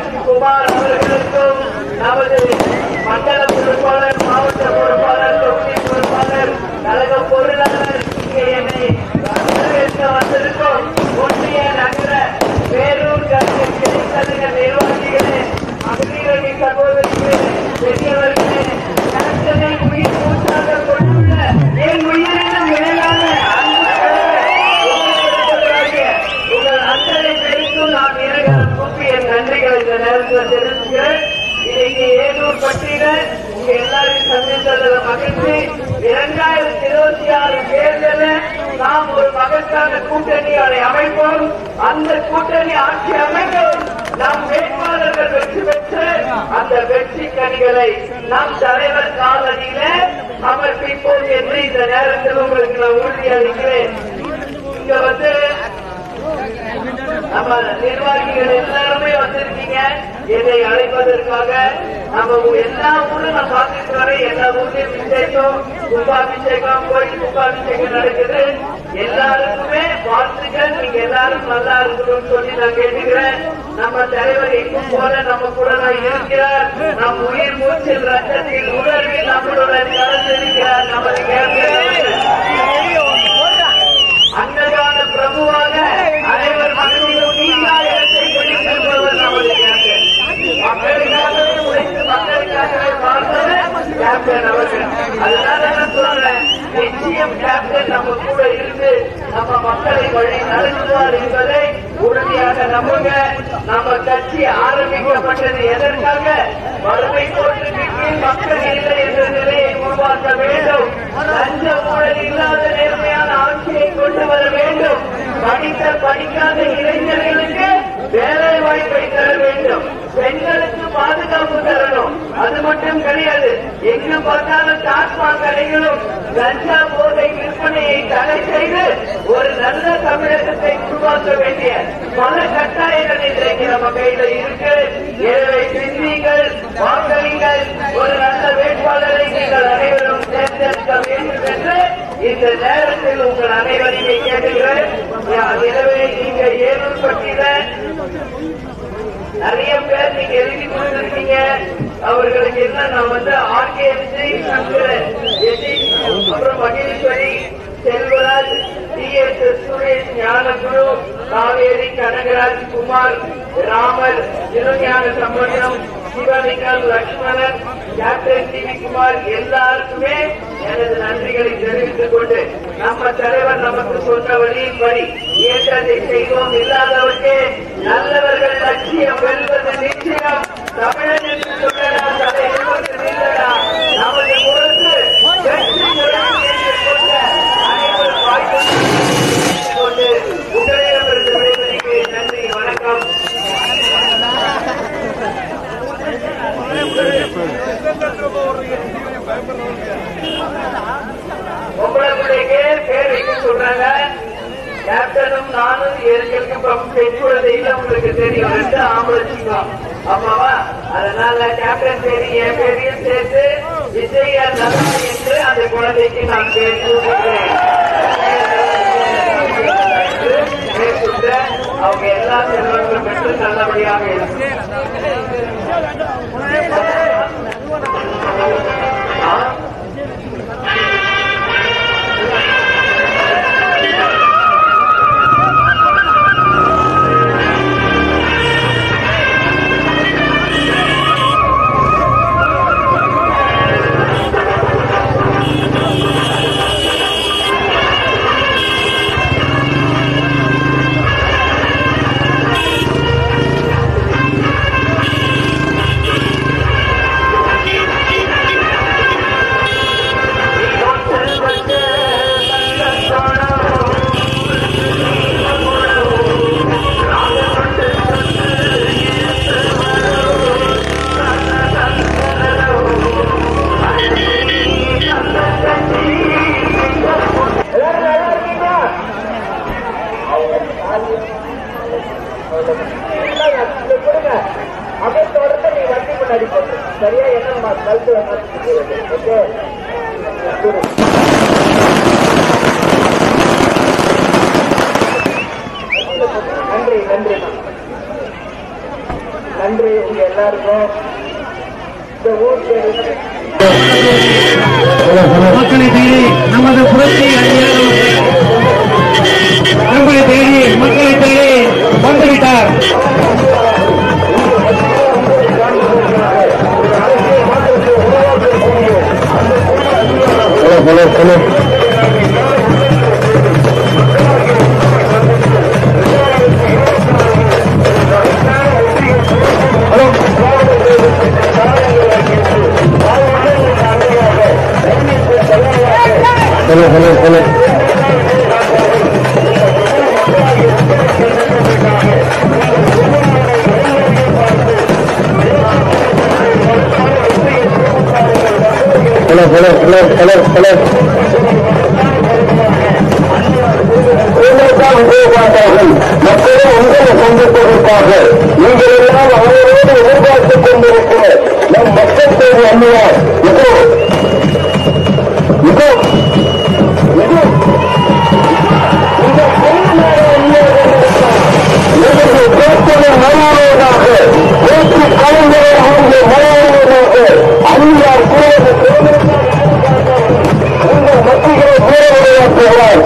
[SPEAKER 3] நன்றிகளை இந்த நேரத்தில் தெரிவிக்கிறேன். இன்னைக்கு ஏனூர் பட்டியல உங்க எல்லாரையும் சந்தித்ததுல மகிழ்ச்சி. 2026 தேர்தலில் நாம் ஒரு மகத்தான கூட்டணியை அமைப்போம். அந்த கூட்டணி ஆட்சி அமைக்கும். நம் வேட்பாளர்கள் வெற்றி பெற்று அந்த வெற்றி கனிகளை நம் தலைவர் காலனியில சமர்ப்பிப்போம் என்று இந்த நேரத்தில் உங்களுக்கு நான் உறுதியளிக்கிறேன். இங்க வந்து நம்ம நிர்வாகிகள் எல்லாருமே வந்திருக்கீங்க என்னை அழைப்பதற்காக. நம்ம எல்லா ஊரும் நான் பார்த்துட்டு வரேன். எல்லா ஊர்லயும் விசேஷம், கும்பாபிஷேகம், கோயில் கும்பாபிஷேகம் நடக்குது. எல்லாருக்குமே வாழ்த்துக்கள். நீங்க எல்லாரும் நல்லா இருக்கணும்னு சொல்லி நான் கேட்டுக்கிறேன். நம்ம தலைவர் எங்கும் போல நம்ம கூட நான் இருக்கிறார். நம் உயிர் மூச்சில் ரத்தத்தில் உணர்வில் நம்மளோட கலந்திருக்கிறார். நமது கேட்க அன்னதான பிரபுவாக அனைவர் மனதிலும் நீங்காயத்தை பிடித்திருப்பவர் நமது கேப்டன். மக்களுக்காகவே உழைத்து மக்களுக்காகவே வாழ்ந்தவர் கேப்டன் அவர்கள். அதனால நான் சொல்றேன், நிச்சயம் கேப்டன் நம்ம கூட இருந்து நம்ம மக்களை வழி நடத்துவார் என்பதை உறுதியாக நம்புங்க. நம்ம கட்சி ஆரம்பிக்கப்பட்டது எதற்காக? வறுமை கோட்டுக்கு கீழ் மக்கள் இல்லை என்ற நிலையை உருவாக்க வேண்டும். லஞ்ச ஊழல் இல்லாத நேர்மையான ஆட்சியை கொண்டு வர வேண்டும். படிக்காத இளைஞர்களுக்கு வேலை வாய்ப்பை தர வேண்டும். பெண்களுக்கு பாதுகாப்பு தரணும். அது மட்டும் கிடையாது, எங்கு பார்த்தாலும் டாஸ்மாக் கடைகளும் கஞ்சா போதை விற்பனையை தடை செய்து ஒரு நல்ல தமிழகத்தை உருவாக்க வேண்டிய பல கட்டாயங்கள் இன்றைக்கு நம்ம கையில இருக்கு. எனவே சிந்திங்கள், வாக்களிங்கள். ஒரு நல்ல வேட்பாளரை நீங்கள் அனைவரும் தேர்ந்தெடுக்க வேண்டும் என்று இந்த நேரத்தில் உங்கள் அனைவரையும் கேட்டுகிறேன். எனவே நீங்க ஏனூர் பட்டியல நிறைய பேர் நீங்க எழுதி கொடுத்திருக்கீங்க. அவர்களுக்கு என்ன நான் வந்து ஆர்கேஎம்சி, அப்புறம் Maheswari, Selvaraj, TS Suresh, Gnanaguru, Kaveri, Kanagaraj, Kumar, Ramar, Thirugnana Sambandam, Sivalingam, Lakshmanan, captain T V Kumar எல்லாருக்குமே எனது நன்றிகளை தெரிவித்துக் கொண்டு நம்ம தலைவர் நமக்கு சொன்ன வழியின்படி ஏற்றத்தை செய்வோம். இல்லாதவர்க்கே நல்லவர்கள் லட்சியம் வெல்வது நிச்சயம். தமிழன் என்று சொல்லடா, தலை நிமிர்ந்து நில்லடா. நமது முரசு வெற்றி முரசு என்று கொண்ட அனைவரும் வாய்ப்பு கொண்டு உங்களிடமிருந்து விடைபெறுகிறேன். நன்றி, வணக்கம். உங்களுடைய பேர் வைக்க சொல்றாங்க. கேப்டனும் நானும் ஏற்கனவே பெண் குழந்தையில உங்களுக்கு தெரியும், 2 ஆம்பளைச்சிக்கலாம் அம்மாவா. அதனால கேப்டன் பேரு என் பேரையும் சேர்த்து விஜயா நல்லா என்று அந்த குழந்தைக்கு நான் பேர் கூறுகிறேன். அவங்க எல்லா செல்வங்களும் பெற்று நல்லபடியாக இருக்கும். சரியா என்ன கருத்து நன்றி நன்றி நன்றி உங்க எல்லாருக்கும். இந்த ஊர்
[SPEAKER 4] மக்களை தேடி நமது புரட்சி நம்மளை தேடி மக்களை தேடி வந்துவிட்டார்.
[SPEAKER 5] மக்களும் உங்களை சந்திப்பதற்காக நீங்கள் எல்லாம் அவரோடு எதிர்பார்த்துக் கொண்டிருக்கிற நம் மக்கள் தேவை அண்மையார் இதோ இதோ இதோ மறைவதாக பேச்சு கலைஞராக மறைவதாக அந்நியார் உங்கள் மத்திகளை பேரவையாற்றுகிறார்.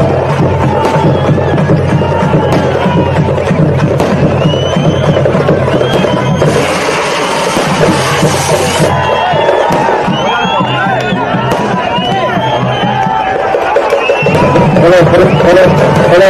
[SPEAKER 5] Hello.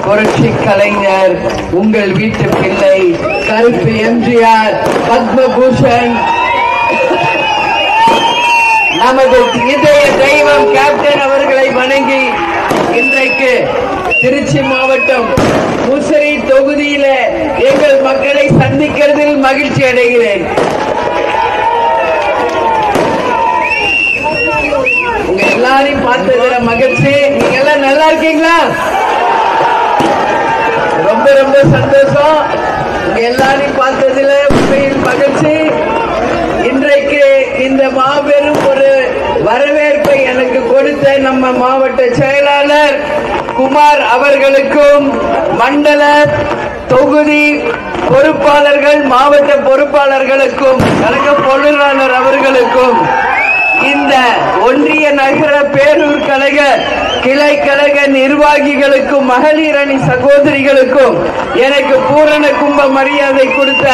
[SPEAKER 5] புரட்சி கலைஞர், உங்கள் வீட்டு பிள்ளை கருப்பு எம்ஜிஆர், பத்மபூஷன், நமது இதய தெய்வம் கேப்டன் அவர்களை வணங்கி இன்றைக்கு திருச்சி மாவட்டம் முசிறி தொகுதியில எங்கள் மக்களை சந்திக்கிறதில் மகிழ்ச்சி அடைகிறேன். உங்க எல்லாரையும் பார்த்ததுல மகிழ்ச்சி. நீங்க எல்லாம் நல்லா இருக்கீங்களா? ரொம்ப ரொம்ப சந்தோஷம். உங்க எல்லாரையும் பார்த்ததுல உண்மையில் மகிழ்ச்சி. இன்றைக்கு இந்த மாபெரும் ஒரு வரவேற்பை எனக்கு கொடுத்த நம்ம மாவட்ட செயலாளர் குமார் அவர்களுக்கும், மண்டல தொகுதி பொறுப்பாளர்கள், மாவட்ட பொறுப்பாளர்களுக்கும், கழக பொருளாளர் அவர்களுக்கும், இந்த ஒன்றிய நகர பேரூர் கழக கிளை கழக நிர்வாகிகளுக்கும், மகளிர் அணி சகோதரிகளுக்கும், எனக்கு பூரண கும்ப மரியாதை கொடுத்த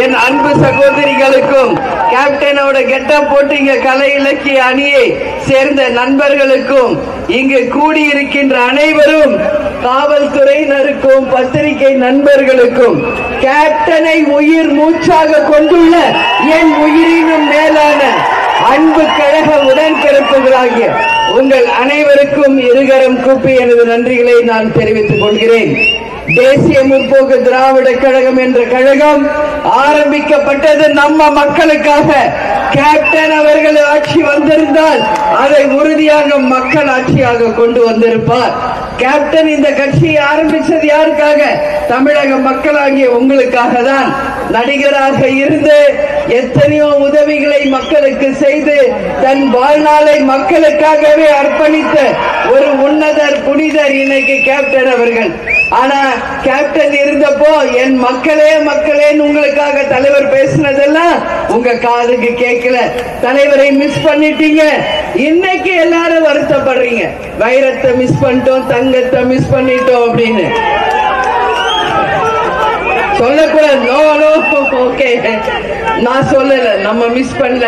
[SPEAKER 5] என் அன்பு சகோதரிகளுக்கும், கேப்டனோட கெட்டப் போட்டு இங்க கலை இலக்கிய அணியை சேர்ந்த நண்பர்களுக்கும், இங்கு கூடியிருக்கின்ற அனைவரும், காவல்துறையினருக்கும், பத்திரிகை நண்பர்களுக்கும், கேப்டனை உயிர் மூச்சாக கொண்டுள்ள என் உயிரினும் மேலான அன்பு கழக உடன்பிறப்புகளாகிய உங்கள் அனைவருக்கும் இருகரம் கூப்பி எனது நன்றிகளை நான் தெரிவித்துக் கொள்கிறேன். தேசிய முற்போக்கு திராவிட கழகம் என்ற கழகம் ஆரம்பிக்கப்பட்டது நம்ம மக்களுக்காக. கேப்டன் அவர்கள் ஆட்சி வந்திருந்தால் அதை உறுதியாக மக்கள் ஆட்சியாக கொண்டு வந்திருப்பார். கேப்டன் இந்த கட்சியை ஆரம்பிச்சது யாருக்காக? தமிழக மக்களாகிய உங்களுக்காக தான். நடிகராக இருந்து எத்தனையோ உதவிகளை மக்களுக்கு செய்து தன் வாழ்நாளை மக்களுக்காகவே அர்ப்பணித்த ஒரு உன்னதர் புனிதர் இன்னைக்கு கேப்டன் அவர்கள். ஆனா கேப்டன் இருந்தப்போ என் மக்களே மக்களேன்னு உங்களுக்காக தலைவர் பேசினதெல்லாம் உங்க காதுக்கு கேட்கல. தலைவரை மிஸ் பண்ணிட்டீங்க. இன்னைக்கு எல்லாரும் வருத்தப்படுறீங்க, வைரத்தை மிஸ் பண்ணிட்டோம், தங்கத்தை மிஸ் பண்ணிட்டோம் அப்படின்னு சொல்லக்கூடாது. நோ நோ, ஓகே, நான் சொல்லல, நம்ம மிஸ் பண்ணல.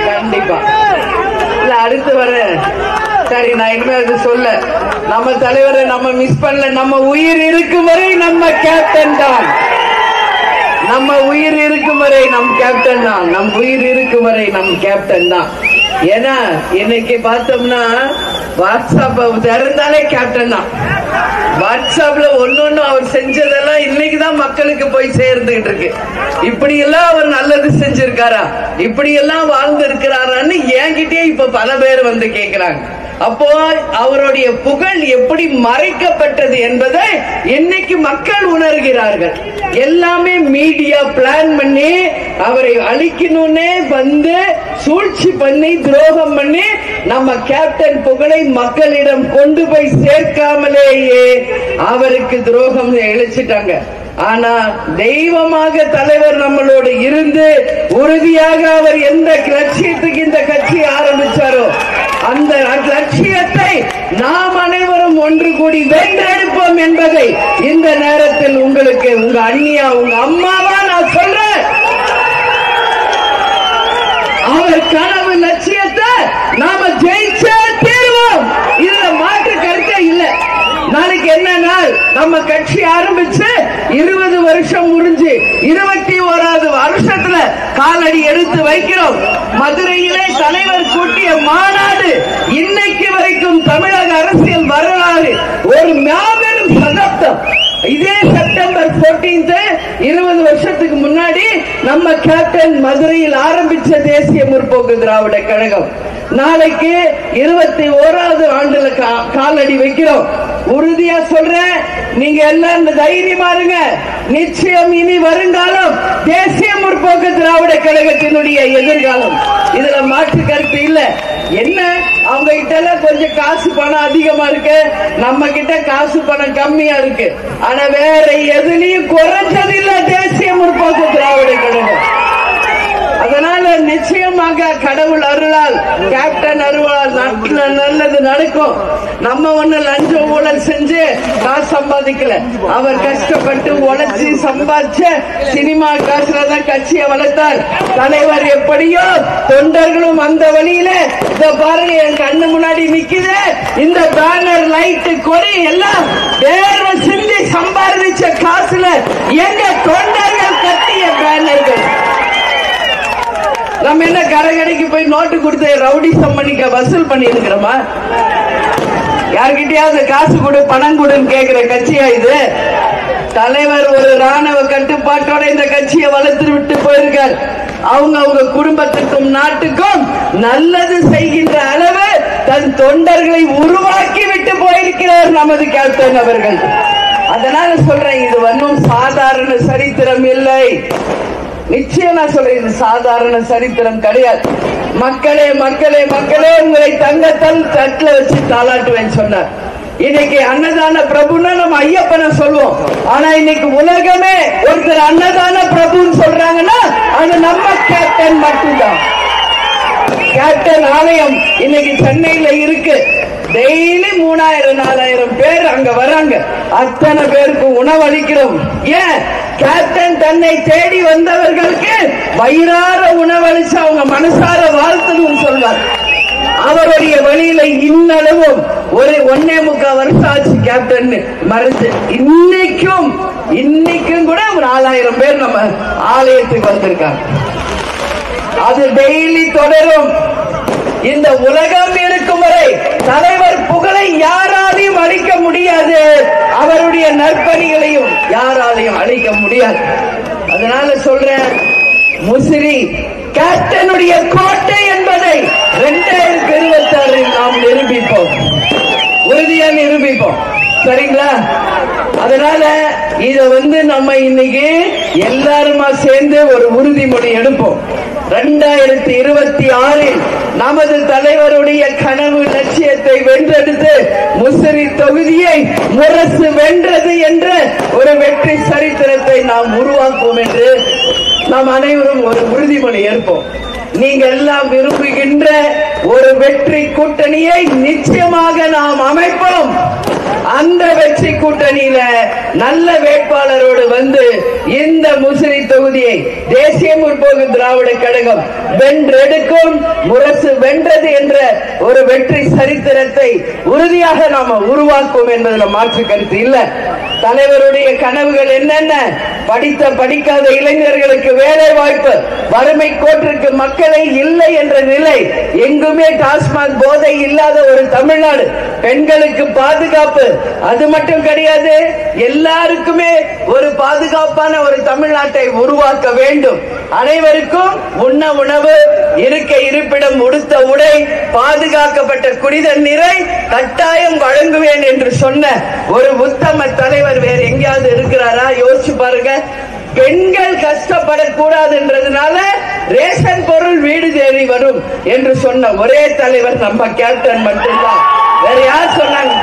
[SPEAKER 5] கண்டிப்பா இல்ல, அடுத்து வர சரி, நான் இனிமே அது சொல்ல. நம்ம தலைவரை நம்ம மிஸ் பண்ணல. நம்ம உயிர் இருக்கும் வரை நம்ம கேப்டன் தான். நம்ம உயிர் இருக்கும் வரை நம் கேப்டன் தான். நம் உயிர் இருக்கும் வரை நம் கேப்டன் தான். ஏன்னா இன்னைக்கு பார்த்தோம்னா வாட்ஸ்அப் திறந்தாலே கேப்டன் தான். வாட்ஸ்அப்ல ஒன்னொன்னு அவர் செஞ்சதெல்லாம் இன்னைக்குதான் மக்களுக்கு போய் சேர்ந்துகிட்டு இருக்கு. இப்படி எல்லாம் அவர் நல்லது செஞ்சிருக்காரா, இப்படி எல்லாம் வாழ்ந்து இருக்கிறாரான்னு என்கிட்டயே இப்ப பல பேர் வந்து கேட்கிறாங்க. அப்போ அவருடைய புகழ் எப்படி மறைக்கப்பட்டது என்பதை இன்னைக்கு மக்கள் உணர்கிறார்கள். எல்லாமே மீடியா பிளான் பண்ணி அவரை அழிக்கணும்னே வந்து சூழ்ச்சி பண்ணி துரோகம் பண்ணி நம்ம கேப்டன் புகழை மக்களிடம் கொண்டு போய் சேர்க்காமலேயே அவருக்கு துரோகம் இழைச்சிட்டாங்க. ஆனா தெய்வமாக தலைவர் நம்மளோடு இருந்து உறுதியாக அவர் எந்த லட்சியத்துக்கு இந்த கட்சி ஆரம்பிச்சாரோ அந்த லட்சியத்தை நாம் அனைவரும் ஒன்று கூடி வென்றெடுப்போம் என்பதை இந்த நேரத்தில் உங்களுக்கு உங்க அண்ணியா உங்க அம்மாவா நான் சொல்றேன். அவர் கனவு லட்சியத்தை நாம ஜெயிச்சே தீர்வோம். இதுல மாற்று கருத்தே இல்லை. நாளைக்கு என்ன நாள்? நம்ம கட்சி ஆரம்பிச்சு 20 வருஷம் முடிஞ்சு 21வது வருஷத்துல காலடி எடுத்து வைக்கிறோம். மதுரையிலே தலைவர் கூட்டிய மாநாடு இன்னைக்கு வரைக்கும் தமிழக அரசியல் வரலாறு ஒரு மாபெரும் சகாப்தம். இதே செப்டம்பர் 14 20 வருஷத்துக்கு முன்னாடி நம்ம கேப்டன் மதுரையில் ஆரம்பிச்ச தேசிய முற்போக்கு திராவிட கழகம் நாளைக்கு 21வது ஆண்டுல காலடி வைக்கிறோம். உறுதியா சொல்றேன், நீங்க எல்லாம் தைரியமா இருங்க. நிச்சயம் இனி வருங்காலம் தேசிய முற்போக்கு திராவிட கழகத்தினுடைய எதிர்காலம். இதுல மாற்று கருத்து இல்ல. என்ன அவங்க கிட்ட கொஞ்சம் காசு பணம் அதிகமா இருக்கு, நம்ம கிட்ட காசு பணம் கம்மியா இருக்கு. ஆனா வேற எதுலயும் குறைஞ்சதில்ல தேசிய முற்போக்கு திராவிட கழகம். அதனால நிச்சயமாக கடவுள் அருளால் கேப்டன் அருளால் நல்லது நடக்கும். நம்ம ஒண்ணு லஞ்சம் ஊழல் செஞ்சு காசு சம்பாதிக்கல. அவர் கஷ்டப்பட்டு உழைச்சி சம்பாதிச்ச சினிமா காசுல தான் கட்சியை வளர்த்தார். தலைவர் எப்படியோ தொண்டர்களும் அந்த வழியில இந்த பாருங்க என் கண்ணு முன்னாடி நிக்குது இந்த பேனர் லைட் கொடி எல்லாம் வேர்வை சிந்தி சம்பாதிச்ச காசுல எங்க தொண்டர்கள் கட்டிய பேனர்கள். நம்ம என்ன கடைக்கு போய் நோட்டு கொடுத்து ரவுடி சம்பனிக்க வசூல் பண்ணி இருக்கிறோமா? யார்கிட்டயாவது காசு கொடு பணம் கொடுன்னு கேட்கிற கட்சியா இது? தலைவர் ஒரு ராணுவ கட்டுப்பாட்டோட இந்த கட்சியை வளர்த்து விட்டு போயிருக்கார். அவங்க குடும்பத்துக்கும் நாட்டுக்கும் நல்லது செய்கின்ற அளவு தன் தொண்டர்களை உருவாக்கி விட்டு போயிருக்கிறார் நமது கேப்டன் அவர்கள். அதனால சொல்றேன், இது ஒன்றும் சாதாரண சரித்திரம் இல்லை. நிச்சயம் நான் சொல்றேன், இது சாதாரண சரித்திரம் கிடையாது. மக்களே மக்களே மக்களே உங்களை தங்கத்தல் தட்டுல வச்சு தாளாட்டுவேன் சொன்னார். இன்னைக்கு அன்னதான பிரபுன்னு நம்ம ஐயப்பனை சொல்லுவோம். ஆனா இன்னைக்கு உலகமே ஒருத்தர் அன்னதான பிரபுன்னு சொல்றாங்கன்னா அது நம்ம கேப்டன் மட்டும்தான். கேப்டன் ஆலயம் இன்னைக்கு சென்னையில இருக்கு. டெய்லி 3000-4000 பேர் அங்க வராங்க. அத்தனை பேருக்கு உணவளிக்கிறோம். ஏன்? கேப்டன் தன்னை தேடி வந்தவர்களுக்கு வயிறார உணவளிச்சு அவங்க மனசார வாழ்த்தணும் சொல்வார். அவருடைய வழியில இன்னளவும் ஒரு 1.25 வருஷம் ஆச்சு கேப்டன் மறைஞ்சு. இன்னைக்கும் கூட 4000 பேர் நம்ம ஆலயத்துக்கு வந்திருக்காங்க. அது டெய்லி தொடரும். இந்த உலகம் இருக்கும் வரை தலைவர் புகழை யாராலையும் அழிக்க முடியாது. அவருடைய நற்பணிகளையும் யாராலையும் அழிக்க முடியாது. அதனால சொல்றேன், முசிறி கேப்டனுடைய கோட்டை என்பதை 2026 நாம் நிரூபிப்போம், உறுதியா நிரூபிப்போம். சரிங்களா? அதை அதனால இத நம்ம இன்னைக்கு எல்லாருமா சேர்ந்து ஒரு உறுதிமொழி எடுப்போம். 2026 நமது தலைவருடைய கனவு லட்சியத்தை வென்றெடுத்து முசிறி தொகுதியை முரசு வென்றது என்ற ஒரு வெற்றி சரித்திரத்தை நாம் உருவாக்குவோம் என்று நாம் அனைவரும் ஒரு உறுதிமொழி ஏற்போம். நீங்க எல்லாம் விரும்புகின்ற ஒரு வெற்றி கூட்டணியை நிச்சயமாக நாம் அமைப்போம். அந்த வெற்றி கூட்டணியில நல்ல வேட்பாளரோடு இந்த முசிறி தொகுதியை தேசிய முற்போக்கு திராவிட கழகம் வென்றெடுக்கும். முரசு வென்றது என்ற ஒரு வெற்றி சரித்திரத்தை உறுதியாக நாம உருவாக்குவோம் என்பதில் மாற்று கருத்து இல்ல. தலைவருடைய கனவுகள் என்னென்ன? படித்த படிக்காத இளைஞர்களுக்கு வேலை வாய்ப்பு, வறுமை கோட்டிற்கு மக்களை இல்லை என்ற நிலை, எங்குமே டாஸ்மாக் போதை இல்லாத ஒரு தமிழ்நாடு, பெண்களுக்கு பாதுகாப்பு, அது மட்டும் கிடையாது, எல்லாருக்குமே ஒரு பாதுகாப்பான ஒரு தமிழ்நாட்டை உருவாக்க வேண்டும். அனைவருக்கும் உண்ண உணவு, இருக்க இருப்பிடம், உடுத்த உடை, பாதுகாக்கப்பட்ட குடித நீரை கட்டாயம் வழங்குவேன் என்று சொன்ன ஒரு உத்தம தலைவர் வேற எங்கேயாவது இருக்கிறாரா? யோசிச்சு பாருங்க. பெண்கள் கஷ்டப்படக்கூடாது என்றதுனால ரேஷன் பொருள் வீடு தேடி வரும் என்று சொன்ன ஒரே தலைவர் நம்ம கேப்டன் மட்டும்தான். வேற யார் சொன்னாங்க?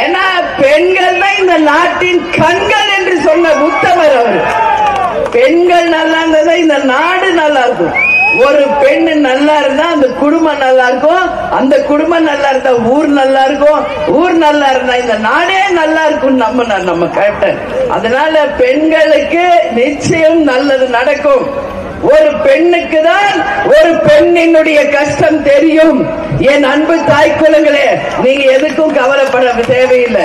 [SPEAKER 5] ஏன்னா பெண்கள் தான் இந்த நாட்டின் கண்கள் என்று சொன்ன உத்தமர் அவர். பெண்கள் நல்லா இருந்தா இந்த நாடு நல்லா இருக்கும். ஒரு பெண்ணு நல்லா இருந்தா அந்த குடும்பம் நல்லா இருக்கும், அந்த குடும்பம் நல்லா இருந்தா ஊர் நல்லா இருக்கும், ஊர் நல்லா இருந்தா இந்த நாடே நல்லா இருக்கும். நம்ம கேப்டன். அதனால பெண்களுக்கு நிச்சயம் நல்லது நடக்கும். ஒரு பெண்ணுக்கு தான் ஒரு பெண்ணினுடைய கஷ்டம் தெரியும். என் அன்பு தாய் குலங்களே, நீங்க எதுக்கும் கவலைப்பட தேவையில்லை.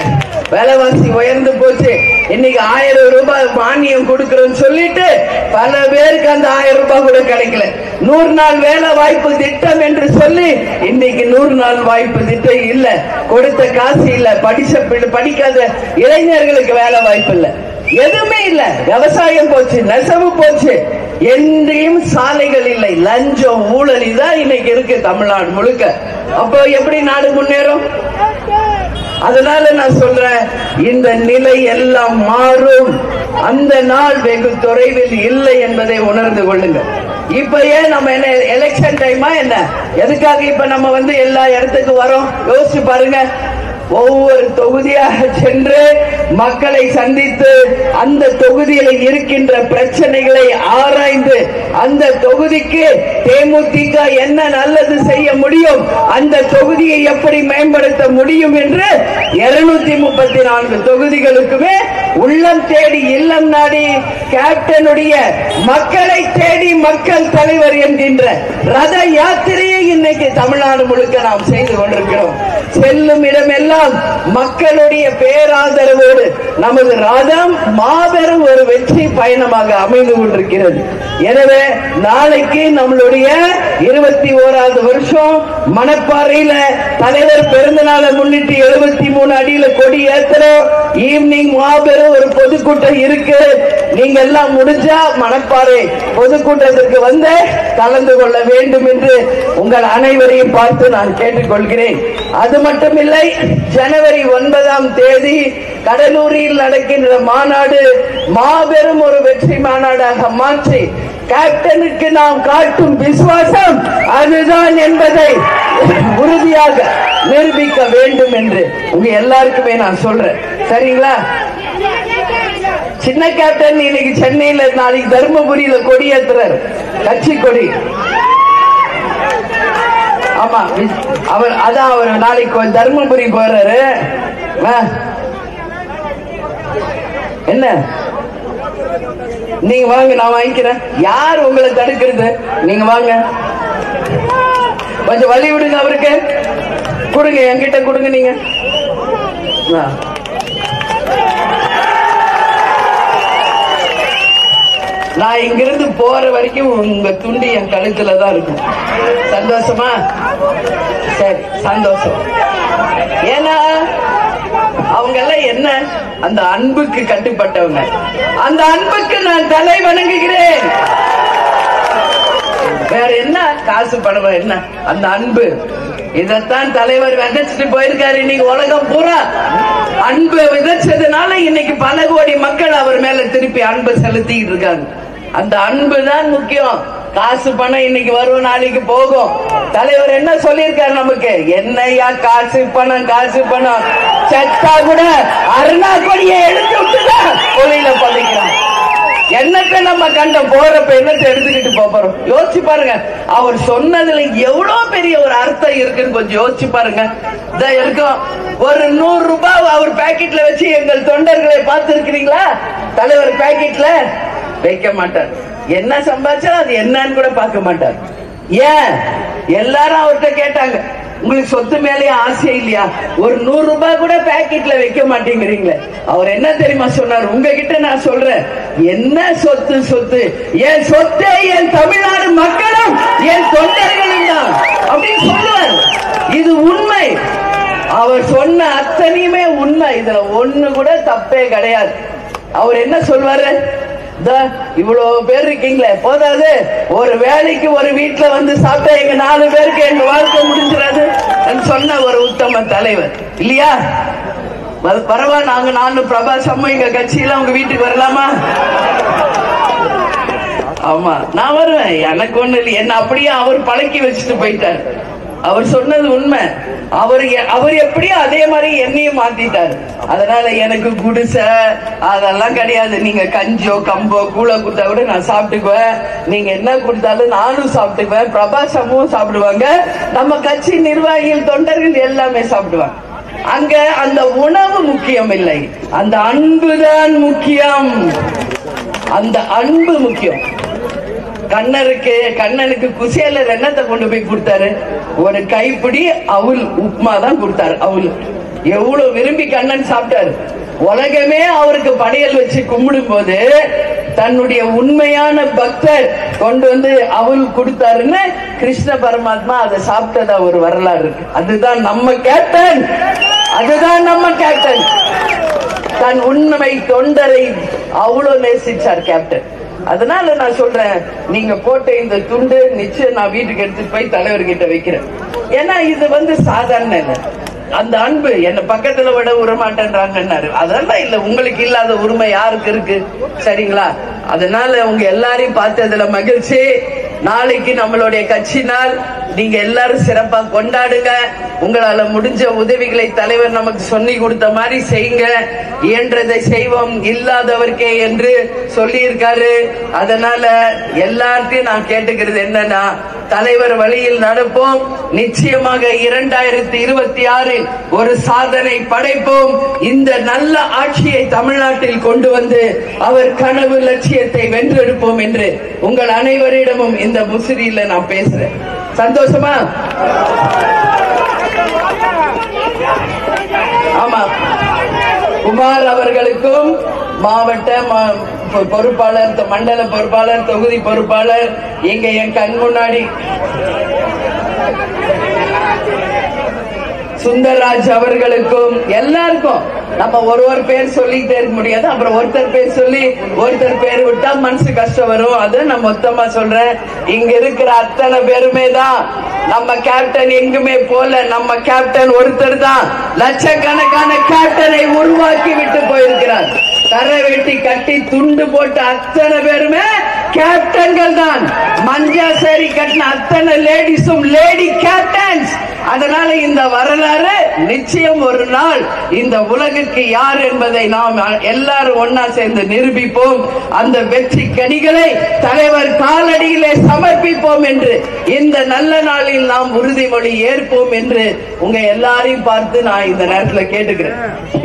[SPEAKER 5] விலைவாசி உயர்ந்து போச்சு. இன்னைக்கு 1000 ரூபாய் மானியம் கொடுக்கிறோம் சொல்லிட்டு பல பேருக்கு அந்த 1000 ரூபாய் கூட கிடைக்கல. 100 நாள் வேலை வாய்ப்பு திட்டம் என்று சொல்லி இன்னைக்கு 100 நாள் வாய்ப்பு திட்டம் இல்ல. கொடுத்த காசு இல்ல. படிக்காத இளைஞர்களுக்கு வேலை வாய்ப்பு இல்ல. எதுவுமே இல்ல. விவசாயம் போச்சு, நெசவு போச்சு, எங்கேயும் சாலைகள் இல்லை. லஞ்சம், ஊழல் தான் இன்னைக்கு இருக்கு தமிழ்நாடு முழுக்க. அப்போ எப்படி நாடு முன்னேறும்? அதனால நான் சொல்றேன், இந்த நிலை எல்லாம் மாறும். அந்த நாள் வெகு தொலைவில் இல்லை என்பதை உணர்ந்து கொள்ளுங்க. இப்ப ஏன் நம்ம என்ன எலெக்ஷன் டைமா என்ன? எதுக்காக இப்ப நம்ம எல்லா இடத்துக்கு வரோம்? யோசிச்சு பாருங்க. ஒவ்வொரு தொகுதியாக சென்று மக்களை சந்தித்து அந்த தொகுதியில் இருக்கின்ற பிரச்சனைகளை ஆராய்ந்து அந்த தொகுதிக்கு தேமுதிக என்ன நல்லது செய்ய முடியும், அந்த தொகுதியை எப்படி மேம்படுத்த முடியும் என்று 234 தொகுதிகளுக்குமே உள்ளம் தேடி இல்லம் நாடி கேப்டனுடைய மக்களை தேடி மக்கள் தலைவர் என்கின்ற ரத யாத்திரையை இன்னைக்கு தமிழ்நாடு முழுக்க நாம் செய்து கொண்டிருக்கிறோம். செல்லும் இடமெல்லாம் மக்களுடைய பேராதரவோடு நமது ரதம் மாபெரும் ஒரு வெற்றி பயணமாக அமைந்து கொண்டிருக்கிறது. எனவே நாளைக்கு நம்மளுடைய 21வது வருஷம் மணப்பாறையில தலைவர் பிறந்தநாளை முன்னிட்டு 73 அடியில கொடி ஏத்துறோம். ஈவினிங் மாபெரும் ஒரு பொதுக்கூட்டம் இருக்கு. நீங்க எல்லாம் முடிஞ்சா மணப்பாறை பொதுக்கூட்டத்திற்கு கலந்து கொள்ள வேண்டும் என்று உங்கள் அனைவரையும் பார்த்து நான் கேட்டுக்கொள்கிறேன். அது மட்டுமில்லை, ஜனவரி 9ஆம் தேதி கடலூரில் நடக்கின்ற மாநாடு மாபெரும் ஒரு வெற்றி மாநாடாக மாற்றி கேப்டனுக்கு நாம் காட்டும் விசுவாசம் அதுதான் என்பதை உறுதியாக நிரூபிக்க வேண்டும் என்று உங்க எல்லாருக்குமே நான் சொல்றேன். சரிங்களா? சின்ன கேப்டன் இன்னைக்கு சென்னையில, நாளைக்கு தர்மபுரியில கொடியேற்றுறார், கட்சி கொடி. ஆமா, அவர் நாளைக்கு தர்மபுரி போறாரு. என்ன நீங்க வாங்க, நான் வாங்கிக்கிறேன். யார் உங்களை தடுக்கிறது? நீங்க வாங்க, கொஞ்சம் வழி விடுங்க. அவருக்கு கொடுங்க, என்கிட்ட கொடுங்க. நீங்க நான் இங்கிருந்து போற வரைக்கும் உங்க துண்டி என் கழுத்துல தான் இருக்கும். சந்தோஷமா? சரி, சந்தோஷம். ஏன்னா அவங்க எல்லாம் என்ன, அந்த அன்புக்கு கட்டுப்பட்டவங்க. அந்த அன்புக்கு நான் தலை வணங்குகிறேன். வேற என்ன காசு பணம் என்ன? அந்த அன்பு. இதத்தான் தலைவர் விதைச்சிட்டு போயிருக்காரு. இன்னைக்கு உலகம் பூரா அன்பு விதைச்சதுனால இன்னைக்கு பல கோடி மக்கள் அவர் மேல திருப்பி அன்பு செலுத்திட்டு இருக்காங்க. அந்த அன்பு தான் முக்கியம். காசு பணம் இன்னைக்கு வரும், நாளைக்கு போகும். தலைவர் என்ன சொல்லியிருக்காரு நமக்கு? என்னையா காசு பணம் காசு பணம், செத்தா கூட அருணா கொடியை எடுத்து விட்டுதான் கொலையில பதிக்கிறான். என்னத்தை நம்ம கண்ட போறப்ப என்னத்தை எடுத்துக்கிட்டு போறோம்? யோசிச்சு பாருங்க. அவர் சொன்னதுல எவ்வளவு பெரிய ஒரு அர்த்தம் இருக்குன்னு கொஞ்சம் யோசிச்சு பாருங்க. இருக்கும் ஒரு 100 ரூபாய் அவர் பாக்கெட்ல வச்சு எங்கள் தொண்டர்களை பார்த்து இருக்கிறீங்களா? தலைவர் பாக்கெட்ல வைக்க மாட்டார். என்ன சம்பாதிச்சா அது என்னன்னு கூட பார்க்க மாட்டார். ஏன்? எல்லாரும் அவர்கிட்ட கேட்டாங்க, உங்களுக்கு சொத்து மேலே ஆசை இல்லையா? ஒரு 100 ரூபாய் கூட பாக்கெட்ல வைக்க மாட்டேங்கிறீங்களே. அவர் என்ன தெரியுமா சொன்னார்? உங்ககிட்ட நான் சொல்றேன், என்ன சொத்து சொத்து, என் சொத்தை என் தமிழ்நாடு மக்களும் என் தொண்டர்களும் தான் அப்படின்னு சொல்லுவார். இது உண்மை. அவர் சொன்ன அத்தனையுமே உண்மை. இதுல ஒண்ணு கூட தப்பே கிடையாது. அவர் என்ன சொல்வாரு? இவ்வளவு பேர் இருக்கீங்களே, போதாது ஒரு வேலைக்கு ஒரு வீட்டுல வந்து சாப்பிட்டா எங்க 4 பேருக்கு எங்க வாழ்க்கை முடிஞ்சிடாது சொன்ன ஒரு உத்தம தலைவர் இல்லையா? பரவாயில்ல, நாங்க 4 பிரபாஸ் அம்மா எங்க கட்சியில உங்க வீட்டுக்கு வரலாமா? ஆமா, நான் வருவேன். எனக்கு ஒண்ணு இல்லை. என்ன அப்படியே அவர் பழக்கி வச்சுட்டு போயிட்டார். அவர் சொன்னது உண்மை. அவர் எப்படியோ அதே மாதிரி என்னையும் மாத்திட்டாரு. அதனால எனக்கு குடிசை அதெல்லாம் கிடையாது. நீங்க கஞ்சோ கம்போ கூழ கொடுத்தா கூட நான் சாப்பிட்டுக்குவேன். நீங்க என்ன கொடுத்தாலும் நானும் சாப்பிட்டுக்குவேன். பிரபாஸ் அம்மாவும் சாப்பிடுவாங்க. நம்ம கட்சி நிர்வாகிகள் தொண்டர்கள் எல்லாமே சாப்பிடுவாங்க. அங்க அந்த உணவு முக்கியம் இல்லை, அந்த அன்புதான் முக்கியம். அந்த அன்பு முக்கியம். கண்ணனுக்கு குசேலர் என்னத்தை கொண்டு போய் கொடுத்தாரு? ஒரு கைப்பிடி அவுல் உப்மா தான் கொடுத்தாரு. அவுல் எவ்வளவு விரும்பி கண்ணன் சாப்பிட்டாரு. உலகமே அவருக்கு படையல் வச்சு கும்பிடும் போது தன்னுடைய உண்மையான பக்தர் கொண்டு வந்து அவுல் கொடுத்தாருன்னு கிருஷ்ண பரமாத்மா அதை சாப்பிட்டதா ஒரு வரலாறு இருக்கு. அதுதான் நம்ம கேப்டன். அதுதான் நம்ம கேப்டன். தன் உண்மை தொண்டரை அவ்வளவு நேசிச்சார் கேப்டன். அதனால நான் சொல்றேன், நீங்க போட்ட இந்த துண்டு நிச்சயம் நான் வீட்டுக்கு எடுத்துட்டு போய் தலைவர்கிட்ட வைக்கிறேன். ஏன்னா இது சாதாரண இல்லை. அந்த அன்பு என்ன பக்கத்துல விட விடமாட்டேன்றாங்கன்னாரு. அதெல்லாம் இல்ல, உங்களுக்கு இல்லாத உரிமை யாருக்கு இருக்கு? சரிங்களா? அதனால உங்க எல்லாரையும் பார்த்ததுல மகிழ்ச்சி. நாளைக்கு நம்மளுடைய கட்சி நாள். நீங்க எல்லாரும் சிறப்பா கொண்டாடுங்க. உங்களால முடிஞ்ச உதவிகளை தலைவர் நமக்கு சொல்லி கொடுத்த மாதிரி செய்யுங்க. இயன்றதை செய்வோம், இல்லாதவர்க்கே என்று சொல்லி இருக்காரு. அதனால எல்லார்ட்டையும் நான் கேட்டுக்கிறது என்னன்னா, தலைவர் வழியில் நடப்போம். நிச்சயமாக 2026 ஒரு சாதனை படைப்போம். இந்த நல்ல ஆட்சியை தமிழ்நாட்டில் கொண்டு வந்து அவர் கனவு லட்சியத்தை வென்றெடுப்போம் என்று உங்கள் அனைவரிடமும் இந்த முசிறியில நான் பேசுறேன். சந்தோஷமா? ஆமா, குமார் அவர்களுக்கும் மாவட்ட பொறுப்பாளர், மண்டல பொறுப்பாளர், தொகுதி பொறுப்பாளர், இங்க என் கண் முன்னாடி சுந்தர்ராஜ் அவர்களுக்கும் எல்லாருக்கும் நம்ம ஒரு பேர் சொல்லிட்டே இருக்க முடியாது. அப்புறம் ஒருத்தர் பேர் சொல்லி ஒருத்தர் பேர் விட்டா மனசு கஷ்டம் வரும். அது நான் மொத்தமா சொல்றேன். இங்க இருக்கிற அத்தனை பேருமே தான் நம்ம கேப்டன். எங்குமே போல நம்ம கேப்டன் ஒருத்தர் தான் லட்சக்கணக்கான கேப்டனை உருவாக்கி விட்டு போயிருக்கிறார். தர வெட்டி கட்டி துண்டு போட்ட அத்தனை பேருமே கேப்டன்கள் தான். மஞ்சா சேரி கட்டின அத்தனை லேடிஸும் லேடி கேப்டன்ஸ். அதனால இந்த வரலாறு நிச்சயம் ஒரு நாள் இந்த உலகிற்கு யார் என்பதை நாம் எல்லாரும் ஒன்னா சேர்ந்து நிரூபிப்போம். அந்த வெற்றி கனிகளை தலைவர் காலடியிலே சமர்ப்பிப்போம் என்று இந்த நல்ல நாளில் நாம் உறுதிமொழி ஏற்போம் என்று உங்க எல்லாரையும் பார்த்து நான் இந்த நேரத்தில் கேட்டுக்கிறேன்.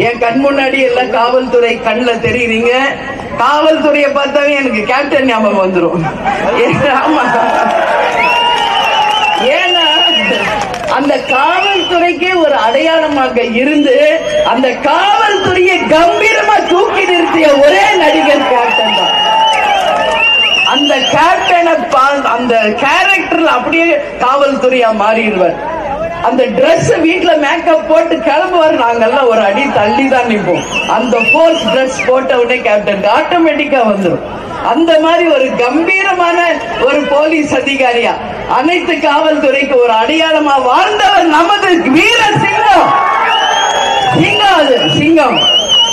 [SPEAKER 5] என் கண் முன்னாடி எல்லாம் காவல்துறை கண்ணுல தெரியுறீங்க. காவல்துறையை பார்த்தாவே எனக்கு கேப்டன் ஞாபகம் வந்துடும். ஆமா, ஏன்னா அந்த காவல்துறைக்கே ஒரு அடையாளமாக இருந்து அந்த காவல்துறையை கம்பீரமா தூக்கி நிறுத்திய ஒரே நடிகர் கேப்டன் தான். அந்த கேப்டனை அந்த கேரக்டர்ல அப்படியே காவல்துறையா மாறிடுவார். அந்த டிரெஸ் வீட்டுல மேக்கப் போட்டு கிளம்புவார். நாங்கெல்லாம் ஒரு அடி தள்ளி தான் நிற்போம். அந்த போர்ஸ் டிரெஸ் போட்ட உடனே கேப்டன் ஆட்டோமேட்டிக்கா வந்துடும். அந்த மாதிரி ஒரு கம்பீரமான ஒரு போலீஸ் அதிகாரியா அனைத்து காவல்துறைக்கு ஒரு அடையாளமா வாழ்ந்தவர் நமது வீர சிங்கம். சிங்கம் அது சிங்கம்.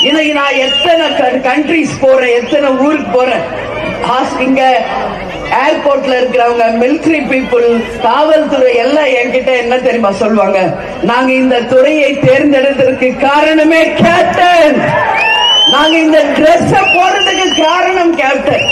[SPEAKER 5] இன்னைக்கு நான் எத்தனை கண்ட்ரிஸ் போறேன், எத்தனை ஊருக்கு போறேன். இங்க ஏர்போர்ட்ல இருக்கிறவங்க, மிலிட்டரி பீப்புள், காவல்துறை எல்லாம் என்கிட்ட என்ன தெரியுமா சொல்லுவாங்க, நாங்க இந்த துறையை தேர்ந்தெடுத்ததற்கு காரணமே கேப்டன், நாங்க இந்த டிரெஸ் போடுறதுக்கு காரணம் கேப்டன்.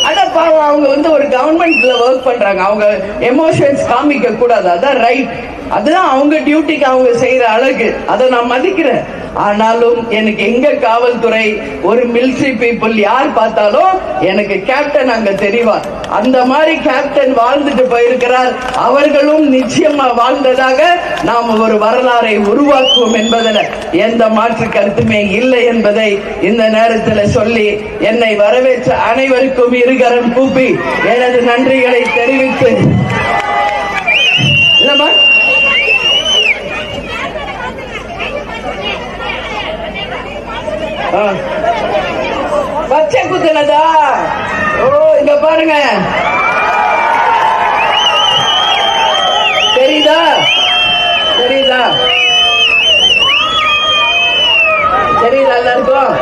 [SPEAKER 5] அதான் பாவம், அவங்க ஒரு கவர்மெண்ட்ல ஒர்க் பண்றாங்க, அவங்க எமோஷன்ஸ் காமிக்க கூடாது, அதான் ரைட், அதுதான் அவங்க டியூட்டிக்கு அவங்க செய்யற அழகு, அதை நான் மதிக்கிறேன். ஆனாலும் எனக்கு எங்க காவல்துறை, ஒரு மிலிட்டரி பீப்புள் யார் பார்த்தாலும் எனக்கு கேப்டன் அங்க தெரிவார். அந்த மாதிரி கேப்டன் வாழ்ந்துட்டு போயிருக்கிறார். அவர்களும் நிச்சயமா வாழ்ந்ததாக நாம் ஒரு வரலாறை உருவாக்குவோம் என்பதில் எந்த மாற்று கருத்துமே இல்லை என்பதை இந்த நேரத்தில் சொல்லி என்னை வரவேற்ற அனைவருக்கும் இருகரம் கூப்பி எனது நன்றிகளை தெரிவித்து இல்லமா பச்சை குத்துனதா? ஓ, இங்க பாருங்க, தெரியுதா தெரியுதா தெரியுதா எல்லாருக்கும்?